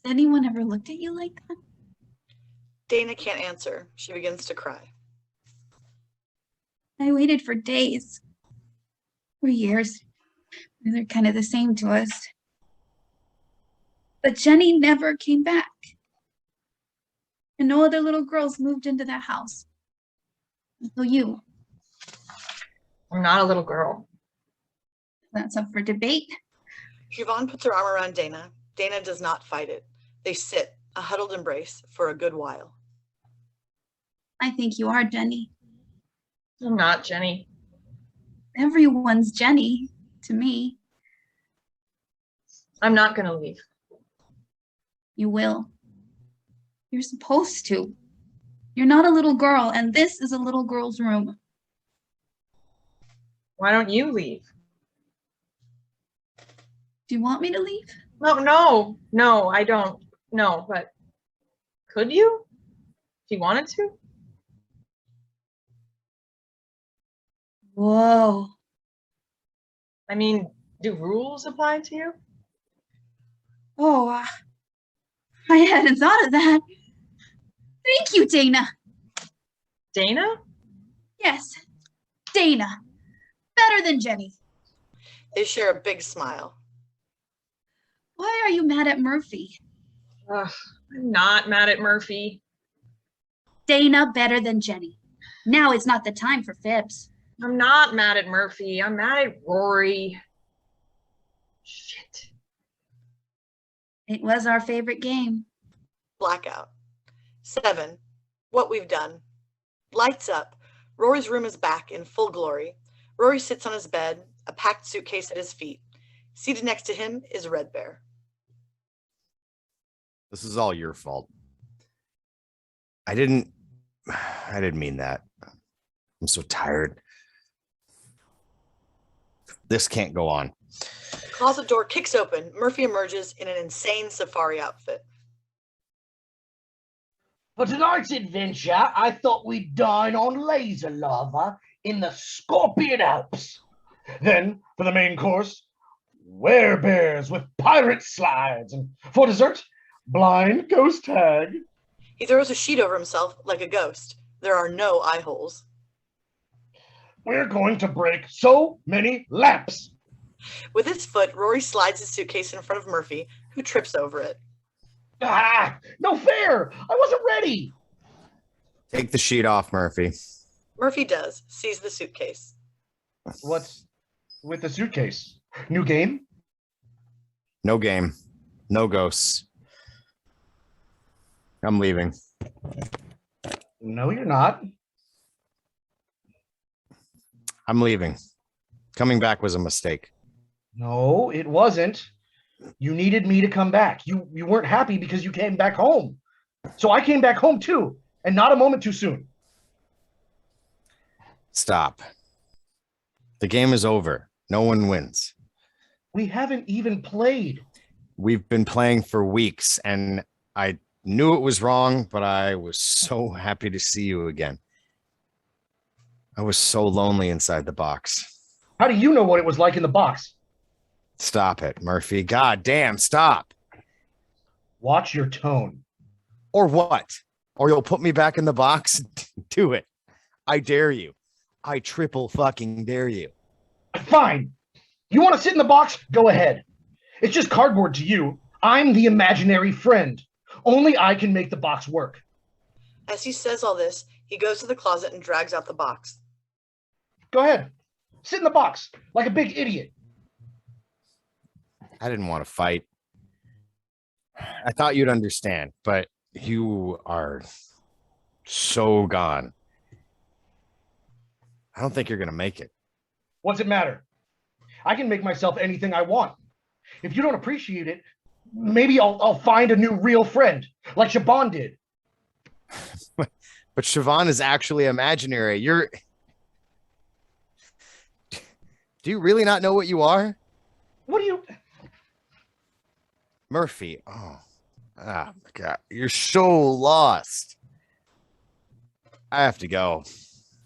has anyone ever looked at you like that? Dana can't answer. She begins to cry. I waited for days or years. They're kind of the same to us. But Jenny never came back. And no other little girls moved into that house. Until you. I'm not a little girl. That's up for debate. Siobhan puts her arm around Dana. Dana does not fight it. They sit, a huddled embrace, for a good while. I think you are Jenny. I'm not, Jenny. Everyone's Jenny to me. I'm not going to leave. You will. You're supposed to. You're not a little girl, and this is a little girl's room. Why don't you leave? Do you want me to leave? No, I don't. No, but could you? If you wanted to? Whoa. I mean, do rules apply to you? Oh, I hadn't thought of that. Thank you, Dana. Dana? Yes, Dana. Better than Jenny. They share a big smile. Why are you mad at Murphy? Ugh, I'm not mad at Murphy. Dana better than Jenny. Now is not the time for fibs. I'm not mad at Murphy. I'm mad at Rory. Shit. It was our favorite game. Blackout. 7. What we've done. Lights up. Rory's room is back in full glory. Rory sits on his bed, a packed suitcase at his feet. Seated next to him is Red Bear. This is all your fault. I didn't mean that. I'm so tired. This can't go on. The closet door kicks open. Murphy emerges in an insane safari outfit. For tonight's adventure, I thought we'd dine on laser lava in the Scorpion Alps. Then, for the main course, werebears with pirate slides. And for dessert, blind ghost tag. He throws a sheet over himself like a ghost. There are no eye holes. We're going to break so many lamps. With his foot, Rory slides his suitcase in front of Murphy, who trips over it. Ah, no fair. I wasn't ready. Take the sheet off, Murphy. Murphy does, sees the suitcase. What's with the suitcase? New game? No game. No ghosts. I'm leaving. No, you're not. I'm leaving. Coming back was a mistake. No, it wasn't. You needed me to come back. You weren't happy because you came back home. So I came back home too, and not a moment too soon. Stop. The game is over. No one wins. We haven't even played. We've been playing for weeks, and I knew it was wrong, but I was so happy to see you again. I was so lonely inside the box. How do you know what it was like in the box? Stop it, Murphy. God damn, stop. Watch your tone. Or what? Or you'll put me back in the box? Do it. I dare you. I triple fucking dare you. Fine. You want to sit in the box? Go ahead. It's just cardboard to you. I'm the imaginary friend. Only I can make the box work. As he says all this, he goes to the closet and drags out the box. Go ahead. Sit in the box like a big idiot. I didn't want to fight. I thought you'd understand, but You are so gone. I don't think you're going to make it. What's it matter? I can make myself anything I want. If you don't appreciate it, maybe I'll find a new real friend, like Siobhan did. But Siobhan is actually imaginary. Do you really not know what you are? What do you... Murphy. Oh my God. You're so lost. I have to go.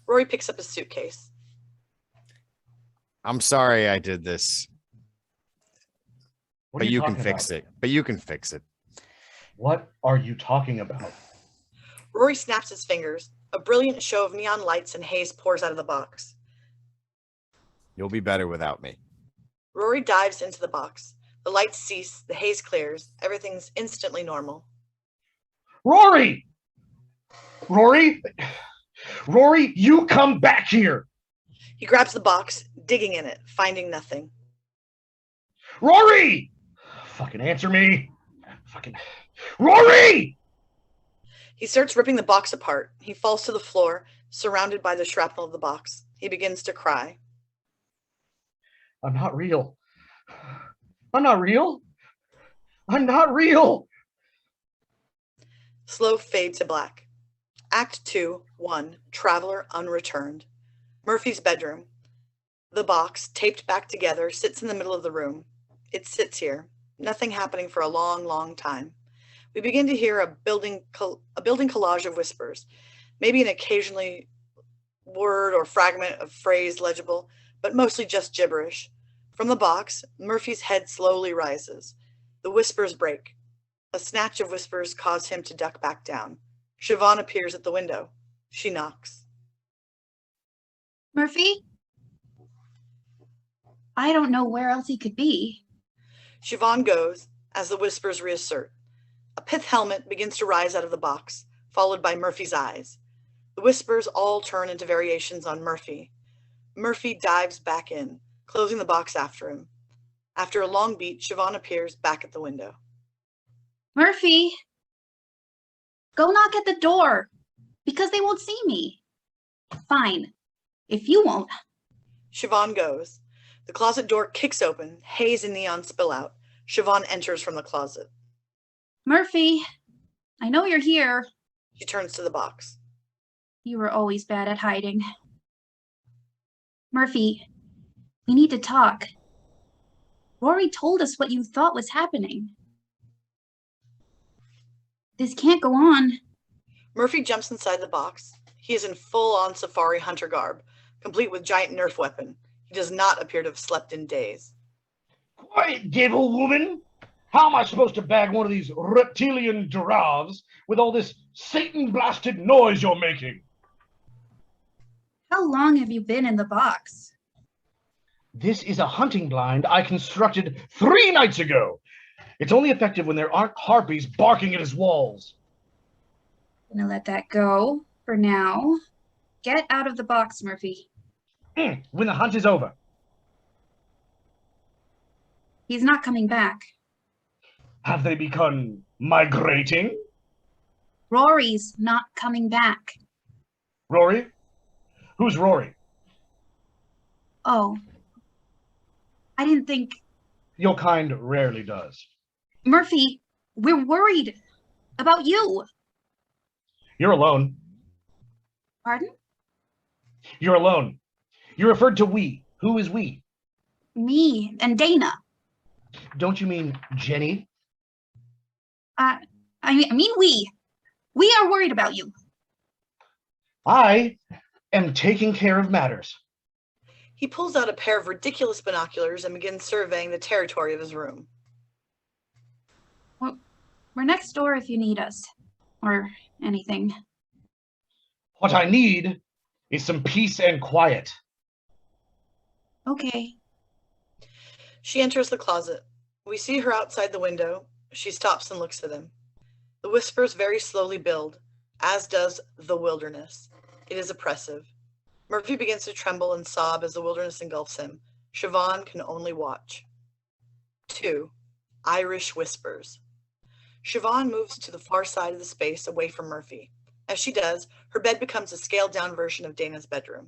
Rory picks up his suitcase. I'm sorry I did this. What But are you talking can fix about? it. But you can fix it. What are you talking about? Rory snaps his fingers. A brilliant show of neon lights and haze pours out of the box. You'll be better without me. Rory dives into the box. The lights cease, the haze clears, everything's instantly normal. Rory! Rory? Rory, you come back here! He grabs the box, digging in it, finding nothing. Rory! Fucking answer me. Fucking... Rory! He starts ripping the box apart. He falls to the floor, surrounded by the shrapnel of the box. He begins to cry. I'm not real. I'm not real. I'm not real. Slow fade to black. Act 2, 1, Traveler Unreturned. Murphy's bedroom. The box, taped back together, sits in the middle of the room. It sits here, nothing happening for a long, long time. We begin to hear a building collage of whispers, maybe an occasionally word or fragment of phrase legible, but mostly just gibberish. From the box, Murphy's head slowly rises. The whispers break. A snatch of whispers cause him to duck back down. Siobhan appears at the window. She knocks. Murphy? I don't know where else he could be. Siobhan goes as the whispers reassert. A pith helmet begins to rise out of the box, followed by Murphy's eyes. The whispers all turn into variations on Murphy. Murphy dives back in, closing the box after him. After a long beat, Siobhan appears back at the window. Murphy! Go knock at the door, because they won't see me. Fine, if you won't. Siobhan goes. The closet door kicks open, haze and neon spill out. Siobhan enters from the closet. Murphy, I know you're here. She turns to the box. You were always bad at hiding. Murphy, we need to talk. Rory told us what you thought was happening. This can't go on. Murphy jumps inside the box. He is in full-on safari hunter garb, complete with giant Nerf weapon. He does not appear to have slept in days. Quiet, devil woman! How am I supposed to bag one of these reptilian giraffes with all this Satan-blasted noise you're making? How long have you been in the box? This is a hunting blind I constructed 3 nights ago. It's only effective when there aren't harpies barking at his walls. Gonna let that go for now. Get out of the box, Murphy. When the hunt is over. He's not coming back. Have they begun migrating? Rory's not coming back. Rory? Who's Rory? Oh. I didn't think... Your kind rarely does. Murphy, we're worried about you. You're alone. Pardon? You're alone. You referred to we. Who is we? Me and Dana. Don't you mean Jenny? I mean we. We are worried about you. I am taking care of matters. He pulls out a pair of ridiculous binoculars and begins surveying the territory of his room. Well, we're next door if you need us. Or anything. What I need is some peace and quiet. Okay. She enters the closet. We see her outside the window. She stops and looks at him. The whispers very slowly build, as does the wilderness. It is oppressive. Murphy begins to tremble and sob as the wilderness engulfs him. Siobhan can only watch. 2. Irish whispers. Siobhan moves to the far side of the space away from Murphy. As she does, her bed becomes a scaled-down version of Dana's bedroom.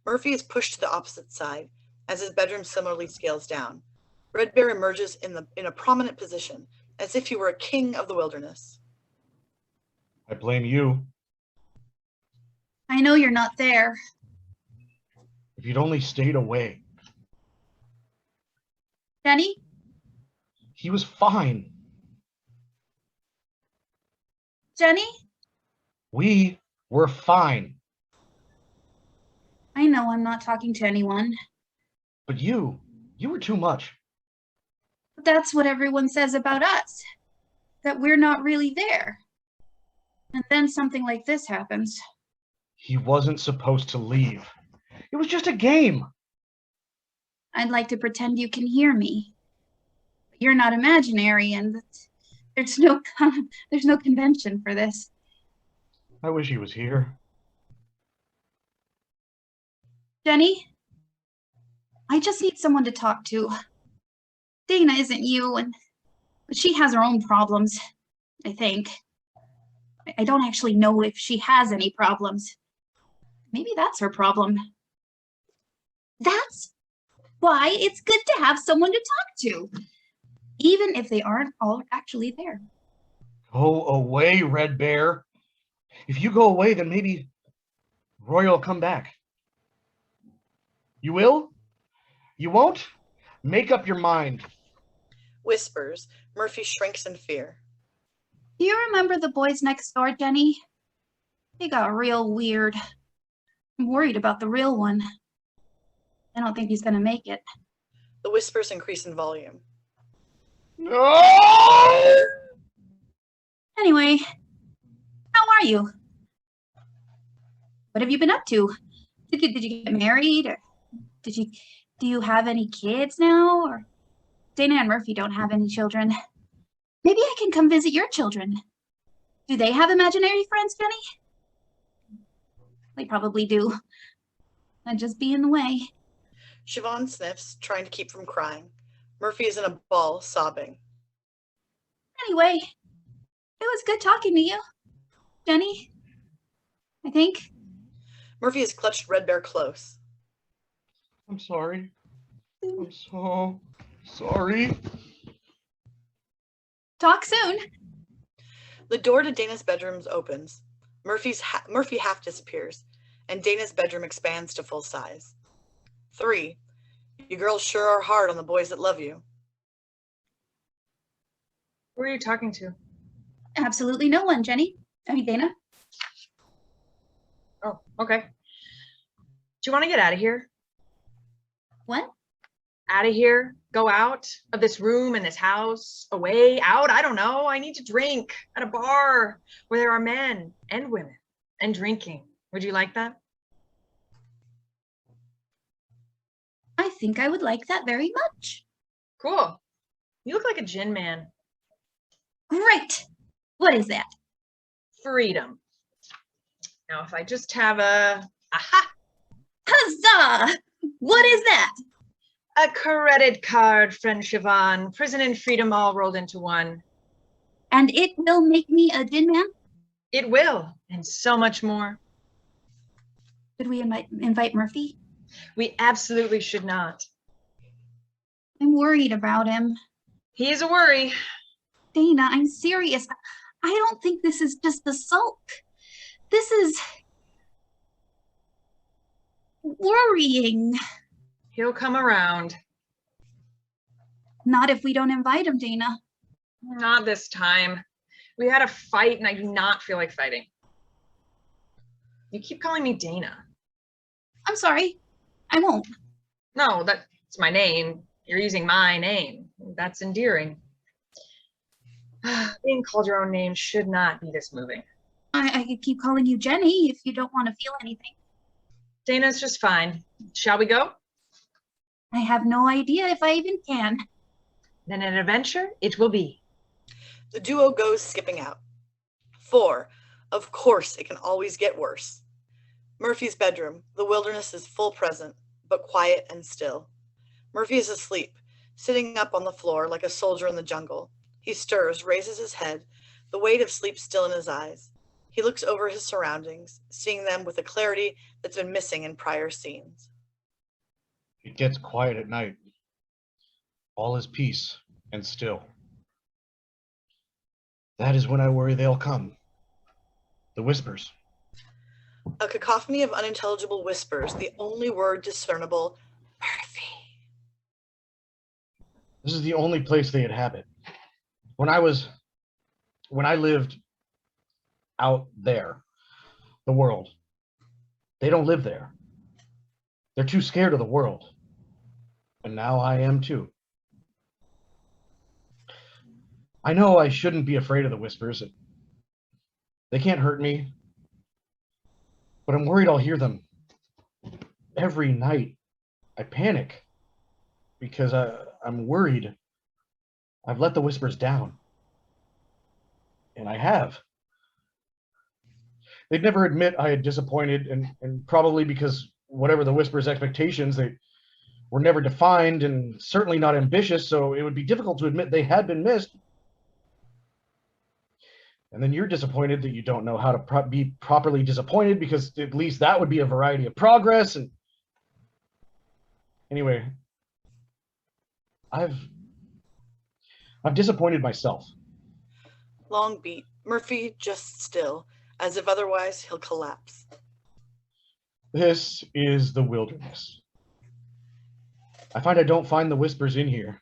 Murphy is pushed to the opposite side, as his bedroom similarly scales down. Red Bear emerges in a prominent position, as if he were a king of the wilderness. I blame you. I know you're not there. If you'd only stayed away. Jenny? He was fine. Jenny? We were fine. I know I'm not talking to anyone. But you were too much. But that's what everyone says about us. That we're not really there. And then something like this happens. He wasn't supposed to leave. It was just a game. I'd like to pretend you can hear me. But you're not imaginary, and there's no convention for this. I wish he was here. Jenny? I just need someone to talk to. Dana isn't you, but she has her own problems, I think. I don't actually know if she has any problems. Maybe that's her problem. That's why it's good to have someone to talk to, even if they aren't all actually there. Go away, Red Bear. If you go away, then maybe Roy will come back. You will? You won't? Make up your mind. Whispers. Murphy shrinks in fear. Do you remember the boys next door, Jenny? They got real weird. I'm worried about the real one. I don't think he's gonna make it. The whispers increase in volume. No! Anyway, how are you? What have you been up to? Did you get married? Or do you have any kids now? Or Dana and Murphy don't have any children. Maybe I can come visit your children. Do they have imaginary friends, Jenny? They probably do. I'd just be in the way. Siobhan sniffs, trying to keep from crying. Murphy is in a ball, sobbing. Anyway, it was good talking to you, Jenny. I think. Murphy has clutched Red Bear close. I'm sorry. I'm so sorry. Talk soon. The door to Dana's bedroom opens. Murphy half disappears, and Dana's bedroom expands to full size. 3. You girls sure are hard on the boys that love you. Who are you talking to? Absolutely no one, Jenny. I mean, Dana. Oh, okay. Do you want to get out of here? What? Out of here? Go out of this room and this house? Away? Out? I don't know. I need to drink at a bar where there are men and women and drinking. Would you like that? I think I would like that very much. Cool. You look like a gin man. Great. What is that? Freedom. Now, if I just have a, aha, Huzzah! What is that? a credit card, friend Siobhan. Prison and freedom all rolled into one. And it will make me a gin man? It will, and so much more. Should we invite Murphy? We absolutely should not. I'm worried about him. He is a worry. Dana, I'm serious. I don't think this is just a sulk. This is worrying. He'll come around. Not if we don't invite him, Dana. Not this time. We had a fight and I do not feel like fighting. You keep calling me Dana. I'm sorry. I won't. No, that's my name. You're using my name. That's endearing. Being called your own name should not be this moving. I could keep calling you Jenny if you don't want to feel anything. Dana's just fine. Shall we go? I have no idea if I even can. Then an adventure it will be. The duo goes skipping out. 4. Of course, it can always get worse. Murphy's bedroom. The wilderness is full present, but quiet and still. Murphy is asleep, sitting up on the floor like a soldier in the jungle. He stirs, raises his head, the weight of sleep still in his eyes. He looks over his surroundings, seeing them with a clarity that's been missing in prior scenes. It gets quiet at night. All is peace and still. That is when I worry they'll come. The whispers. A cacophony of unintelligible whispers, the only word discernible, Murphy. This is the only place they inhabit. When I lived out there, the world, they don't live there. They're too scared of the world. And now I am too. I know I shouldn't be afraid of the whispers. They can't hurt me. But I'm worried I'll hear them. Every night, I panic because I'm worried I've let the whispers down. And I have. They'd never admit I had disappointed, and probably because whatever the whispers' expectations, they were never defined and certainly not ambitious, so it would be difficult to admit they had been missed. And then you're disappointed that you don't know how to be properly disappointed, because at least that would be a variety of progress. And anyway, I've disappointed myself. Long beat. Murphy just still, as if otherwise he'll collapse. This is the wilderness. I find I don't find the whispers in here,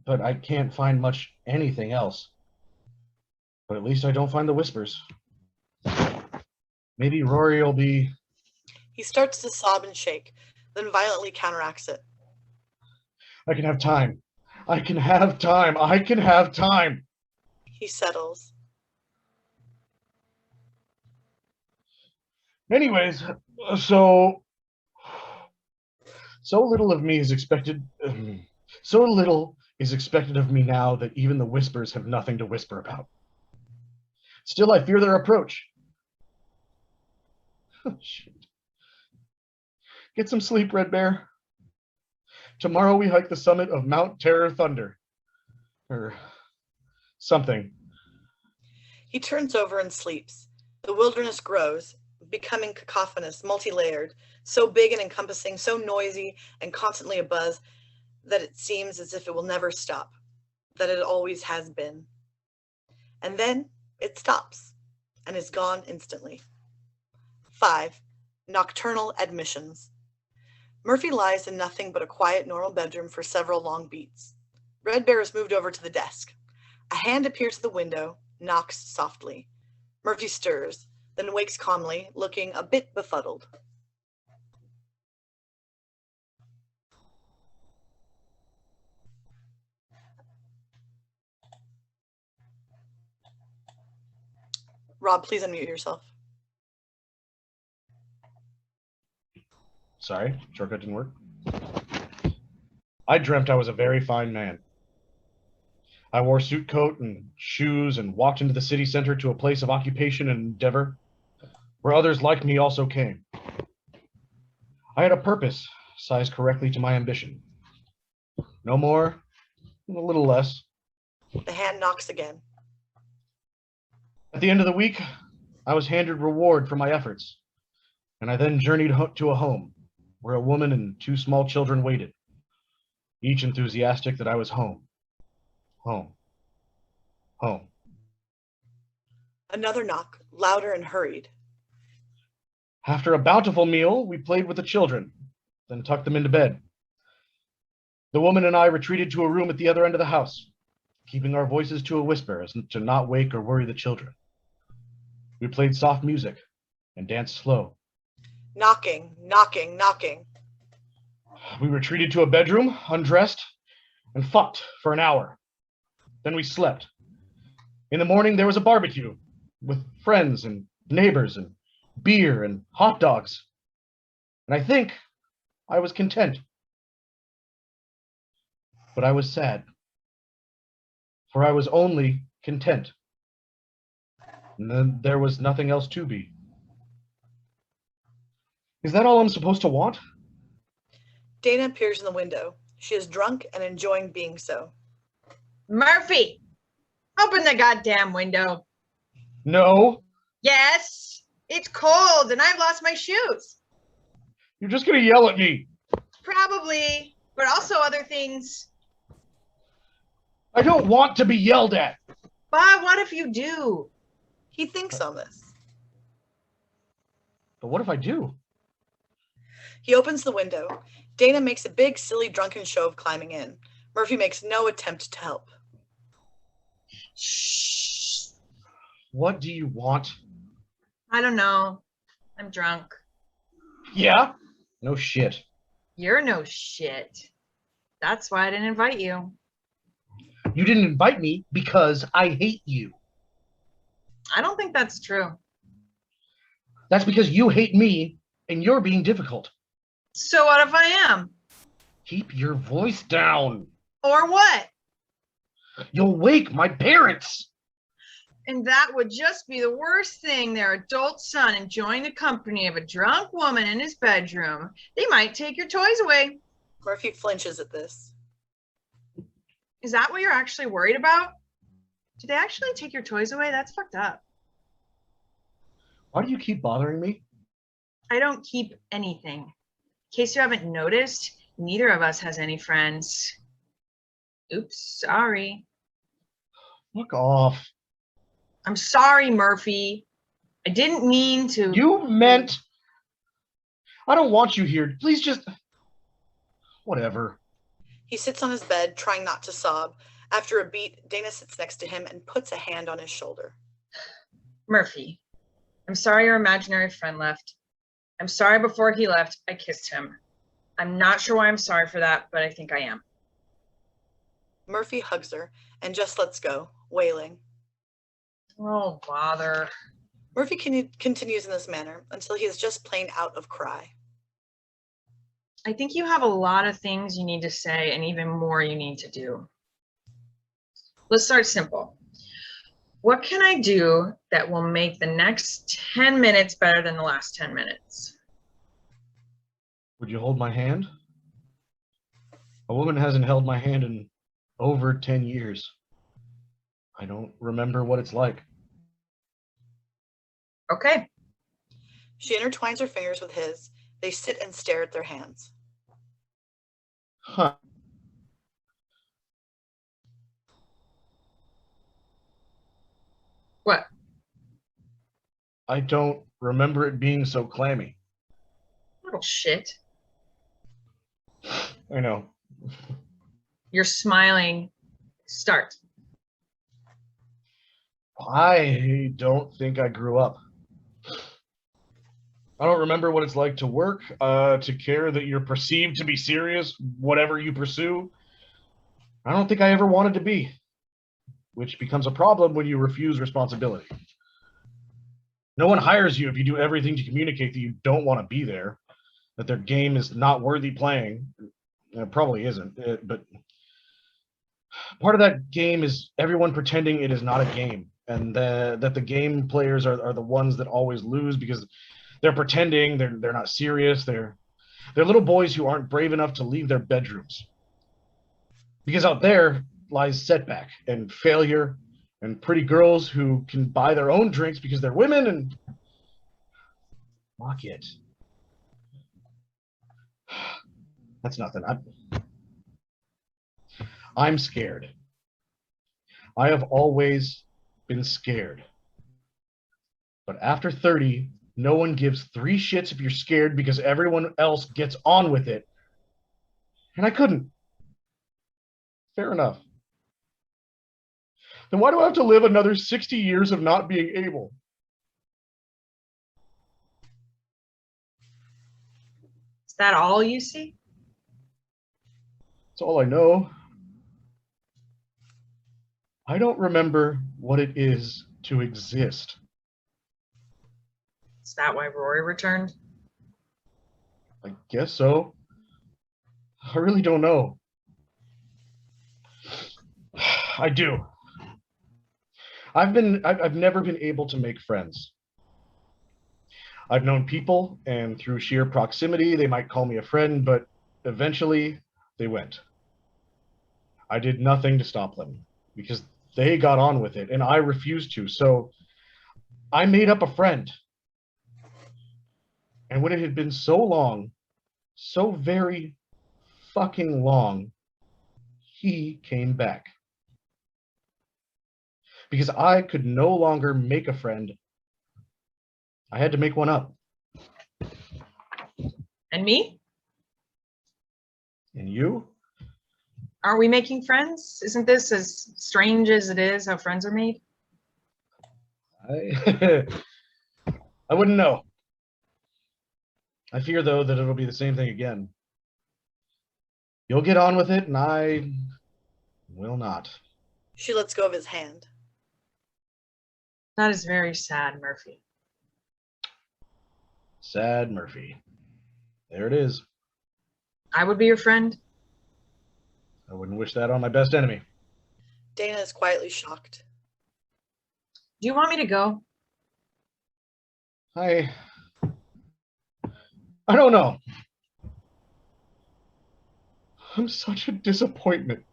but I can't find much anything else. But at least I don't find the whispers. Maybe Rory will be... He starts to sob and shake, then violently counteracts it. I can have time. I can have time. I can have time. He settles. Anyways, so little of me is expected. So little is expected of me now that even the whispers have nothing to whisper about. Still, I fear their approach. Shoot. Get some sleep, Red Bear. Tomorrow we hike the summit of Mount Terror Thunder. Or something. He turns over and sleeps. The wilderness grows, becoming cacophonous, multi-layered, so big and encompassing, so noisy and constantly abuzz that it seems as if it will never stop, that it always has been. And then it stops and is gone instantly. 5. Nocturnal Admissions. Murphy lies in nothing but a quiet, normal bedroom for several long beats. Red Bear is moved over to the desk. A hand appears at the window, knocks softly. Murphy stirs, then wakes calmly, looking a bit befuddled. Rob, please unmute yourself. Sorry, shortcut didn't work. I dreamt I was a very fine man. I wore suit coat and shoes and walked into the city center to a place of occupation and endeavor, where others like me also came. I had a purpose sized correctly to my ambition. No more, a little less. The hand knocks again. At the end of the week, I was handed reward for my efforts, and I then journeyed to a home where a woman and 2 small children waited, each enthusiastic that I was home. Home. Home. Another knock, louder and hurried. After a bountiful meal, we played with the children, then tucked them into bed. The woman and I retreated to a room at the other end of the house, keeping our voices to a whisper as to not wake or worry the children. We played soft music and danced slow. Knocking, knocking, knocking. We retreated to a bedroom, undressed, and fucked for an hour. Then we slept. In the morning, there was a barbecue with friends and neighbors and beer and hot dogs. And I think I was content. But I was sad. For I was only content. And then there was nothing else to be. Is that all I'm supposed to want? Dana appears in the window. She is drunk and enjoying being so. Murphy, Open the goddamn window. No, Yes, it's cold and I've lost my shoes. you're just gonna yell at me. Probably, but also other things. I don't want to be yelled at. But what if you do? He thinks on this. But what if I do? He opens the window. Dana makes a big, silly, drunken show of climbing in. Murphy makes no attempt to help. Shh. What do you want? I don't know. I'm drunk. Yeah? No shit. You're no shit. That's why I didn't invite you. You didn't invite me because I hate you. I don't think that's true. That's because you hate me and you're being difficult. So what if I am? Keep your voice down. Or what? You'll wake my parents. And that would just be the worst thing, their adult son enjoying the company of a drunk woman in his bedroom. They might take your toys away. Murphy flinches at this. Is that what you're actually worried about? Did they actually take your toys away? That's fucked up. Why do you keep bothering me? I don't keep anything. In case you haven't noticed, neither of us has any friends. Oops, sorry. Fuck off. I'm sorry, Murphy. I didn't mean to. You meant... I don't want you here. Please just... Whatever. He sits on his bed, trying not to sob. After a beat, Dana sits next to him and puts a hand on his shoulder. Murphy, I'm sorry your imaginary friend left. I'm sorry before he left, I kissed him. I'm not sure why I'm sorry for that, but I think I am. Murphy hugs her and just lets go, wailing. Oh, bother. Murphy continues in this manner until he is just plain out of cry. I think you have a lot of things you need to say and even more you need to do. Let's start simple. What can I do that will make the next 10 minutes better than the last 10 minutes? Would you hold my hand? A woman hasn't held my hand in over 10 years. I don't remember what it's like. Okay. She intertwines her fingers with his. They sit and stare at their hands. Huh. What? I don't remember it being so clammy. Little shit. I know. You're smiling. Start. I don't think I grew up. I don't remember what it's like to work, to care that you're perceived to be serious, whatever you pursue. I don't think I ever wanted to be, which becomes a problem when you refuse responsibility. No one hires you if you do everything to communicate that you don't want to be there, that their game is not worthy playing. It probably isn't, but part of that game is everyone pretending it is not a game, and that the game players are the ones that always lose because they're pretending they're not serious. They're little boys who aren't brave enough to leave their bedrooms. Because out there lies setback and failure and pretty girls who can buy their own drinks because they're women and mock it. That's nothing. I'm scared. I have always been scared. But after 30, no one gives 3 shits if you're scared because everyone else gets on with it. And I couldn't. Fair enough. Then why do I have to live another 60 years of not being able? Is that all you see? That's all I know. I don't remember what it is to exist. Is that why Rory returned? I guess so. I really don't know. I do. I've never been able to make friends. I've known people, and through sheer proximity, they might call me a friend, but eventually they went. I did nothing to stop them because They got on with it, and I refused to. So I made up a friend. And when it had been so long, so very fucking long, he came back. Because I could no longer make a friend. I had to make one up. And me? And you? Are we making friends? Isn't this as strange as it is how friends are made? I wouldn't know. I fear, though, that it'll be the same thing again. You'll get on with it, and I will not. She lets go of his hand. That is very sad, Murphy. Sad Murphy. There it is. I would be your friend. I wouldn't wish that on my best enemy. Dana is quietly shocked. Do you want me to go? I don't know. I'm such a disappointment.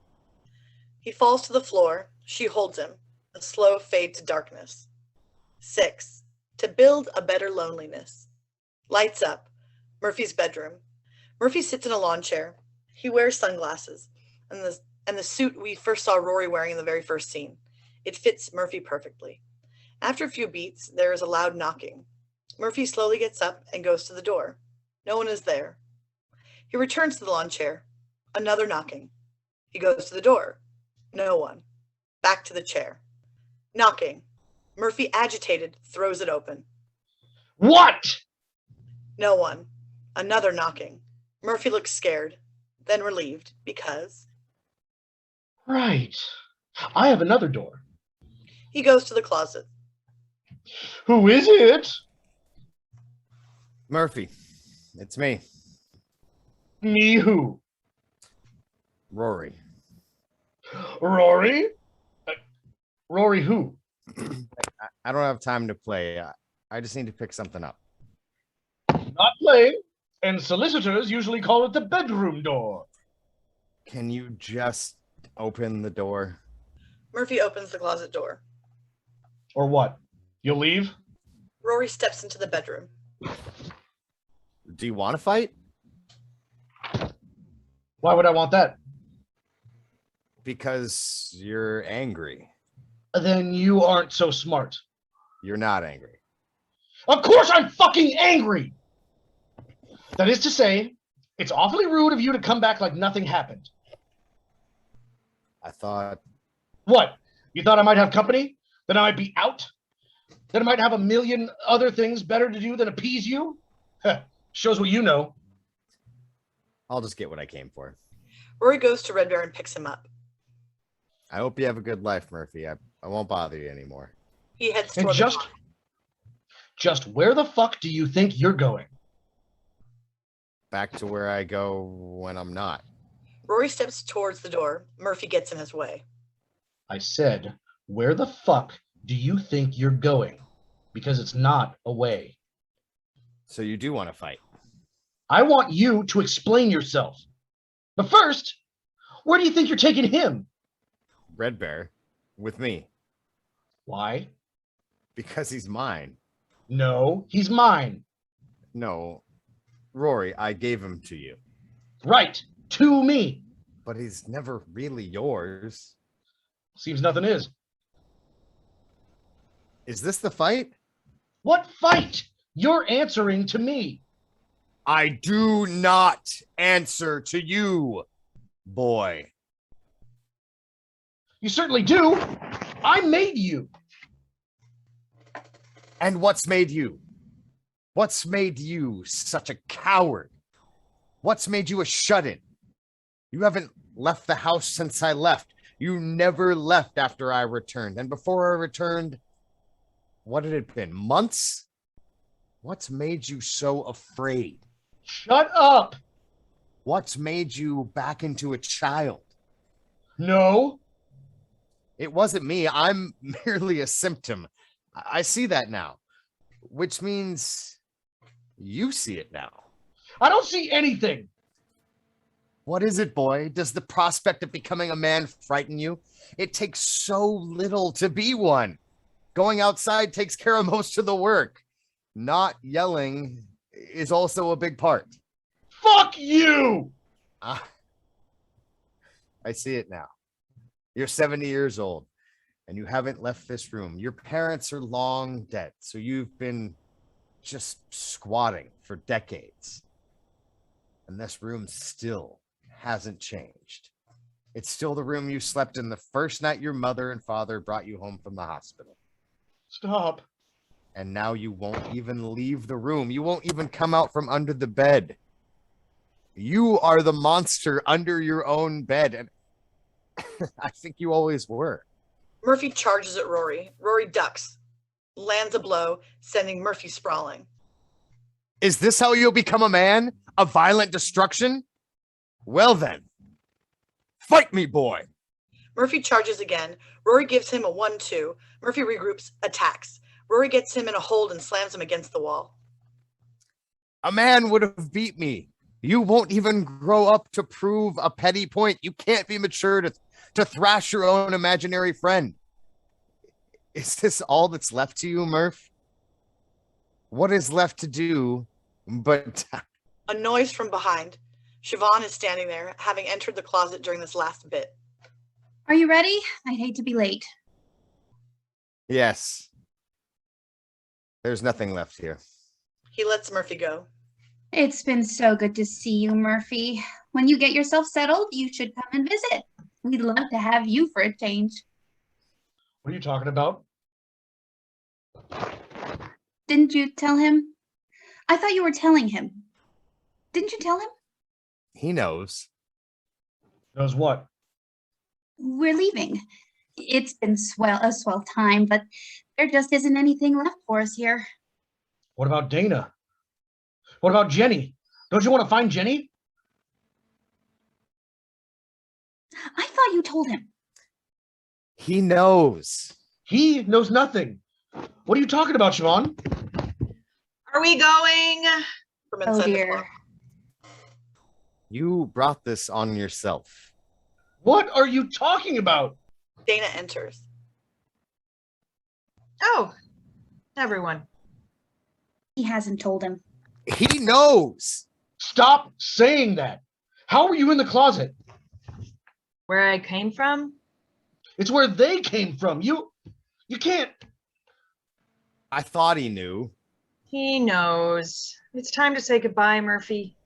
He falls to the floor. She holds him. A slow fade to darkness. 6. To build a better loneliness. Lights up. Murphy's bedroom. Murphy sits in a lawn chair. He wears sunglasses and the suit we first saw Rory wearing in the very first scene. It fits Murphy perfectly. After a few beats, there is a loud knocking. Murphy slowly gets up and goes to the door. No one is there. He returns to the lawn chair. Another knocking. He goes to the door. No one. Back to the chair. Knocking. Murphy, agitated, throws it open. What? No one. Another knocking. Murphy looks scared, then relieved, because... Right. I have another door. He goes to the closet. Who is it? Murphy, it's me, Me who? Rory. Rory? Rory who? I don't have time to play. I just need to pick something up. Not playing. And solicitors usually call it the bedroom door. Can you just open the door? Murphy opens the closet door. Or what? You'll leave? Rory steps into the bedroom. Do you want to fight? Why would I want that? Because you're angry. Then you aren't so smart. You're not angry. Of course I'm fucking angry! That is to say, it's awfully rude of you to come back like nothing happened. I thought... What? You thought I might have company? That I might be out? That I might have a million other things better to do than appease you? Heh, shows what you know. I'll just get what I came for. Rory goes to Red Bear and picks him up. I hope you have a good life, Murphy. I won't bother you anymore. He heads And toward the car. just where the fuck do you think you're going? Back to where I go when I'm not. Rory steps towards the door. Murphy gets in his way. I said, where the fuck do you think you're going? Because it's not away. So you do want to fight? I want you to explain yourself. But first, where do you think you're taking him? Red Bear with me. Why? Because he's mine. No, he's mine. No, Rory, I gave him to you. Right, to me. But he's never really yours. Seems nothing is. Is this the fight? What fight? You're answering to me. I do not answer to you, boy. You certainly do. I made you. And what's made you? What's made you such a coward? What's made you a shut-in? You haven't left the house since I left. You never left after I returned. And before I returned, what had it been? Months? What's made you so afraid? Shut up. What's made you back into a child? No. It wasn't me. I'm merely a symptom. I see that now, which means you see it now. I don't see anything. What is it, boy? Does the prospect of becoming a man frighten you? It takes so little to be one. Going outside takes care of most of the work. Not yelling is also a big part. Fuck you! Ah, I see it now. You're 70 years old and you haven't left this room. Your parents are long dead, so you've been just squatting for decades. And this room still hasn't changed. It's still the room you slept in the first night your mother and father brought you home from the hospital. Stop. And now you won't even leave the room. You won't even come out from under the bed. You are the monster under your own bed. And I think you always were. Murphy charges at Rory. Rory ducks, lands a blow, sending Murphy sprawling. Is this how you'll become a man? A violent destruction? Well then, fight me, boy. Murphy charges again. Rory gives him a 1-2. Murphy regroups, attacks. Rory gets him in a hold and slams him against the wall. A man would have beat me. You won't even grow up to prove a petty point. You can't be mature to thrash your own imaginary friend. Is this all that's left to you, Murph? What is left to do but... A noise from behind. Siobhan is standing there, having entered the closet during this last bit. Are you ready? I'd hate to be late. Yes. There's nothing left here. He lets Murphy go. It's been so good to see you, Murphy. When you get yourself settled, you should come and visit. We'd love to have you for a change. What are you talking about? Didn't you tell him? I thought you were telling him. Didn't you tell him? He knows. Knows what? We're leaving. It's been a swell time, but there just isn't anything left for us here. What about Dana? What about Jenny? Don't you want to find Jenny? I thought you told him. He knows. He knows nothing. What are you talking about, Siobhan? Are we going? From Oh inside the dear. closet. You brought this on yourself. What are you talking about? Dana enters. Oh, everyone. He hasn't told him. He knows. Stop saying that. How were you in the closet? Where I came from? It's where they came from. You can't. I thought he knew. He knows. It's time to say goodbye, Murphy.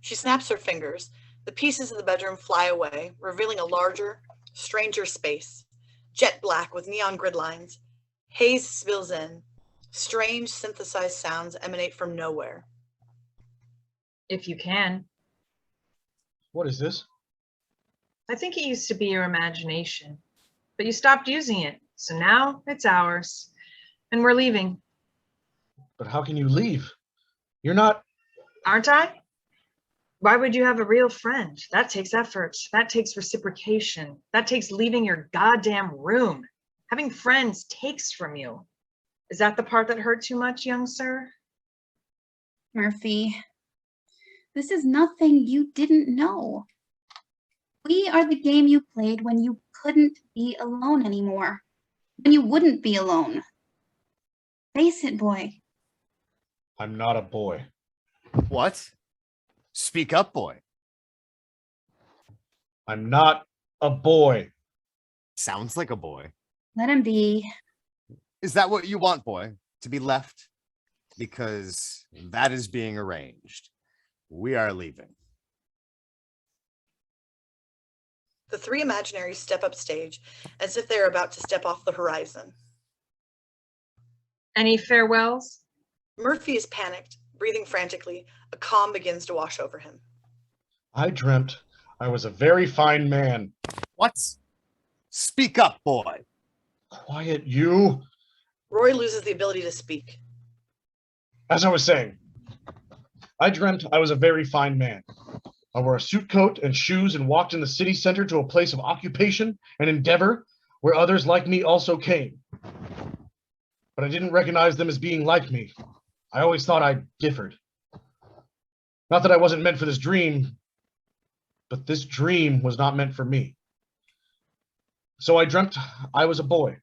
She snaps her fingers. The pieces of the bedroom fly away, revealing a larger, stranger space. Jet black with neon grid lines. Haze spills in. Strange synthesized sounds emanate from nowhere. If you can. What is this? I think it used to be your imagination, but you stopped using it. So now it's ours. And we're leaving. But how can you leave? You're not. Aren't I? Why would you have a real friend? That takes effort. That takes reciprocation. That takes leaving your goddamn room. Having friends takes from you. Is that the part that hurt too much, young sir? Murphy, this is nothing you didn't know. We are the game you played when you couldn't be alone anymore. When you wouldn't be alone. Face it, boy. I'm not a boy. What? Speak up, boy. I'm not a boy. Sounds like a boy. Let him be. Is that what you want, boy? To be left? Because that is being arranged. We are leaving. The three imaginaries step up stage as if they are about to step off the horizon. Any farewells? Murphy is panicked, breathing frantically. A calm begins to wash over him. I dreamt I was a very fine man. What? Speak up, boy. Quiet, you. Roy loses the ability to speak. As I was saying, I dreamt I was a very fine man. I wore a suit coat and shoes and walked in the city center to a place of occupation and endeavor where others like me also came. But I didn't recognize them as being like me. I always thought I differed. Not that I wasn't meant for this dream, But this dream was not meant for me. So I dreamt I was a boy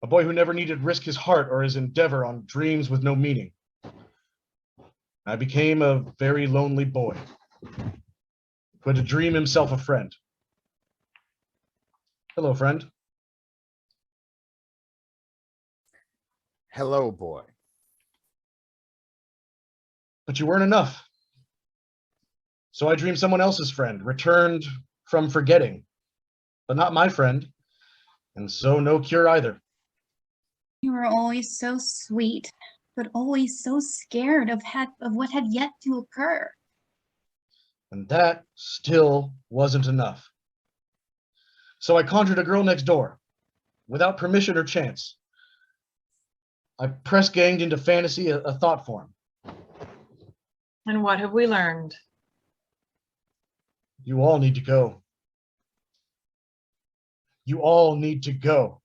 who never needed risk his heart or his endeavor on dreams with no meaning. I became a very lonely boy who had to dream himself a friend. Hello, friend. Hello, boy. But you weren't enough. So I dreamed someone else's friend, returned from forgetting, but not my friend, and so no cure either. You were always so sweet, but always so scared of what had yet to occur. And that still wasn't enough. So I conjured a girl next door, without permission or chance. I press-ganged into fantasy a thought form. And what have we learned? You all need to go. You all need to go.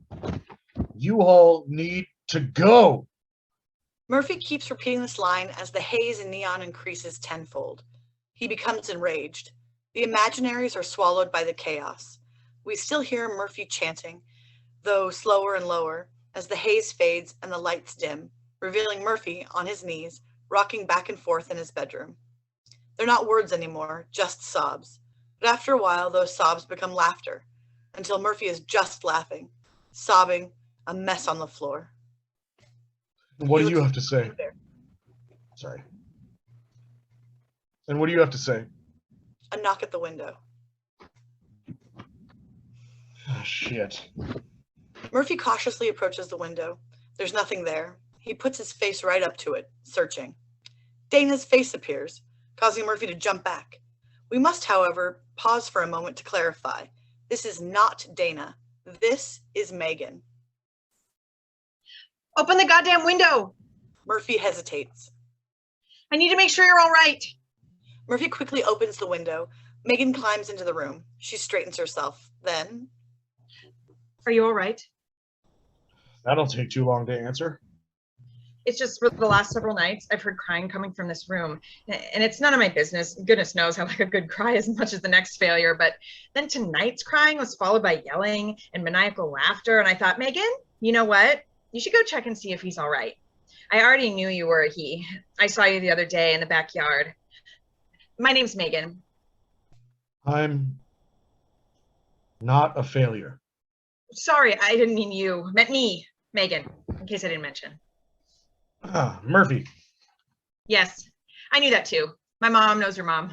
You all need to go. Murphy keeps repeating this line as the haze in neon increases tenfold. He becomes enraged. The imaginaries are swallowed by the chaos. We still hear Murphy chanting, though slower and lower, as the haze fades and the lights dim, revealing Murphy on his knees, rocking back and forth in his bedroom. They're not words anymore, just sobs. But after a while, those sobs become laughter, until Murphy is just laughing, sobbing, a mess on the floor. What do you have to say? Sorry. And what do you have to say? A knock at the window. Oh, shit. Murphy cautiously approaches the window. There's nothing there. He puts his face right up to it, searching. Dana's face appears, causing Murphy to jump back. We must, however, pause for a moment to clarify. This is not Dana. This is Megan. Open the goddamn window. Murphy hesitates. I need to make sure you're all right. Murphy quickly opens the window. Megan climbs into the room. She straightens herself. Then, Are you all right? That'll take too long to answer. It's just for the last several nights, I've heard crying coming from this room. And it's none of my business. Goodness knows I like a good cry as much as the next failure. But then tonight's crying was followed by yelling and maniacal laughter. And I thought, Megan, you know what? You should go check and see if he's all right. I already knew you were a he. I saw you the other day in the backyard. My name's Megan. I'm not a failure. Sorry, I didn't mean you. I meant me, Megan, in case I didn't mention. Murphy. Yes, I knew that too. My mom knows your mom.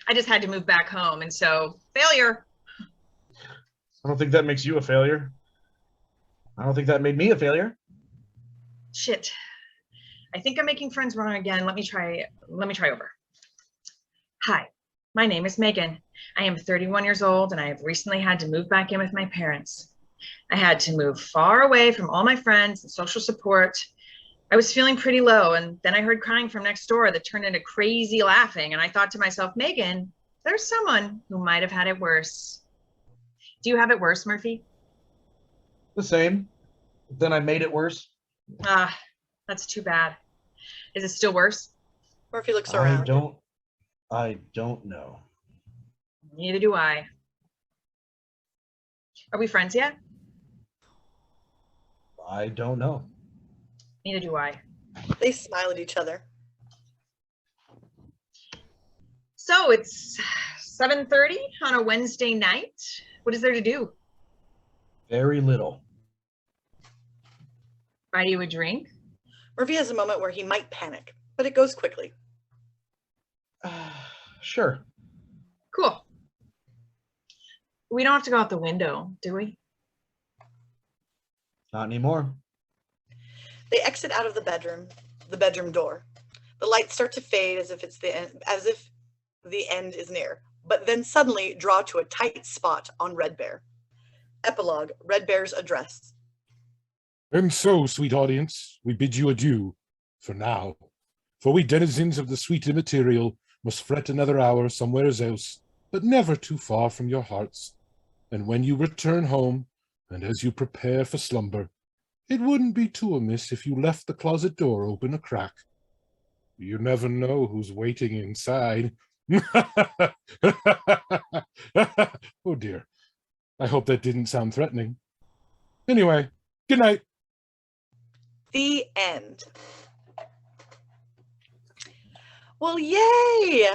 I just had to move back home, and so, failure. I don't think that makes you a failure. I don't think that made me a failure. Shit. I think I'm making friends wrong again. Let me try over. Hi, my name is Megan. I am 31 years old, and I have recently had to move back in with my parents. I had to move far away from all my friends and social support. I was feeling pretty low, and then I heard crying from next door that turned into crazy laughing, and I thought to myself, Megan, there's someone who might have had it worse. Do you have it worse, Murphy? The same. Then I made it worse. That's too bad. Is it still worse? Murphy looks around. I don't know. Neither do I. Are we friends yet? I don't know. Neither do I. They smile at each other. So it's 7:30 on a Wednesday night. What is there to do? Very little. Buy you a drink? Murphy has a moment where he might panic, but it goes quickly. Sure. Cool. We don't have to go out the window, do we? Not anymore. They exit out of the bedroom door. The lights start to fade as if the end is near, but then suddenly draw to a tight spot on Red Bear. Epilogue, Red Bear's address. And so, sweet audience, we bid you adieu, for now. For we denizens of the sweet immaterial must fret another hour somewheres else, but never too far from your hearts. And when you return home, and as you prepare for slumber, it wouldn't be too amiss if you left the closet door open a crack. You never know who's waiting inside, Oh dear. I hope that didn't sound threatening. Anyway, good night. The end. Well, yay!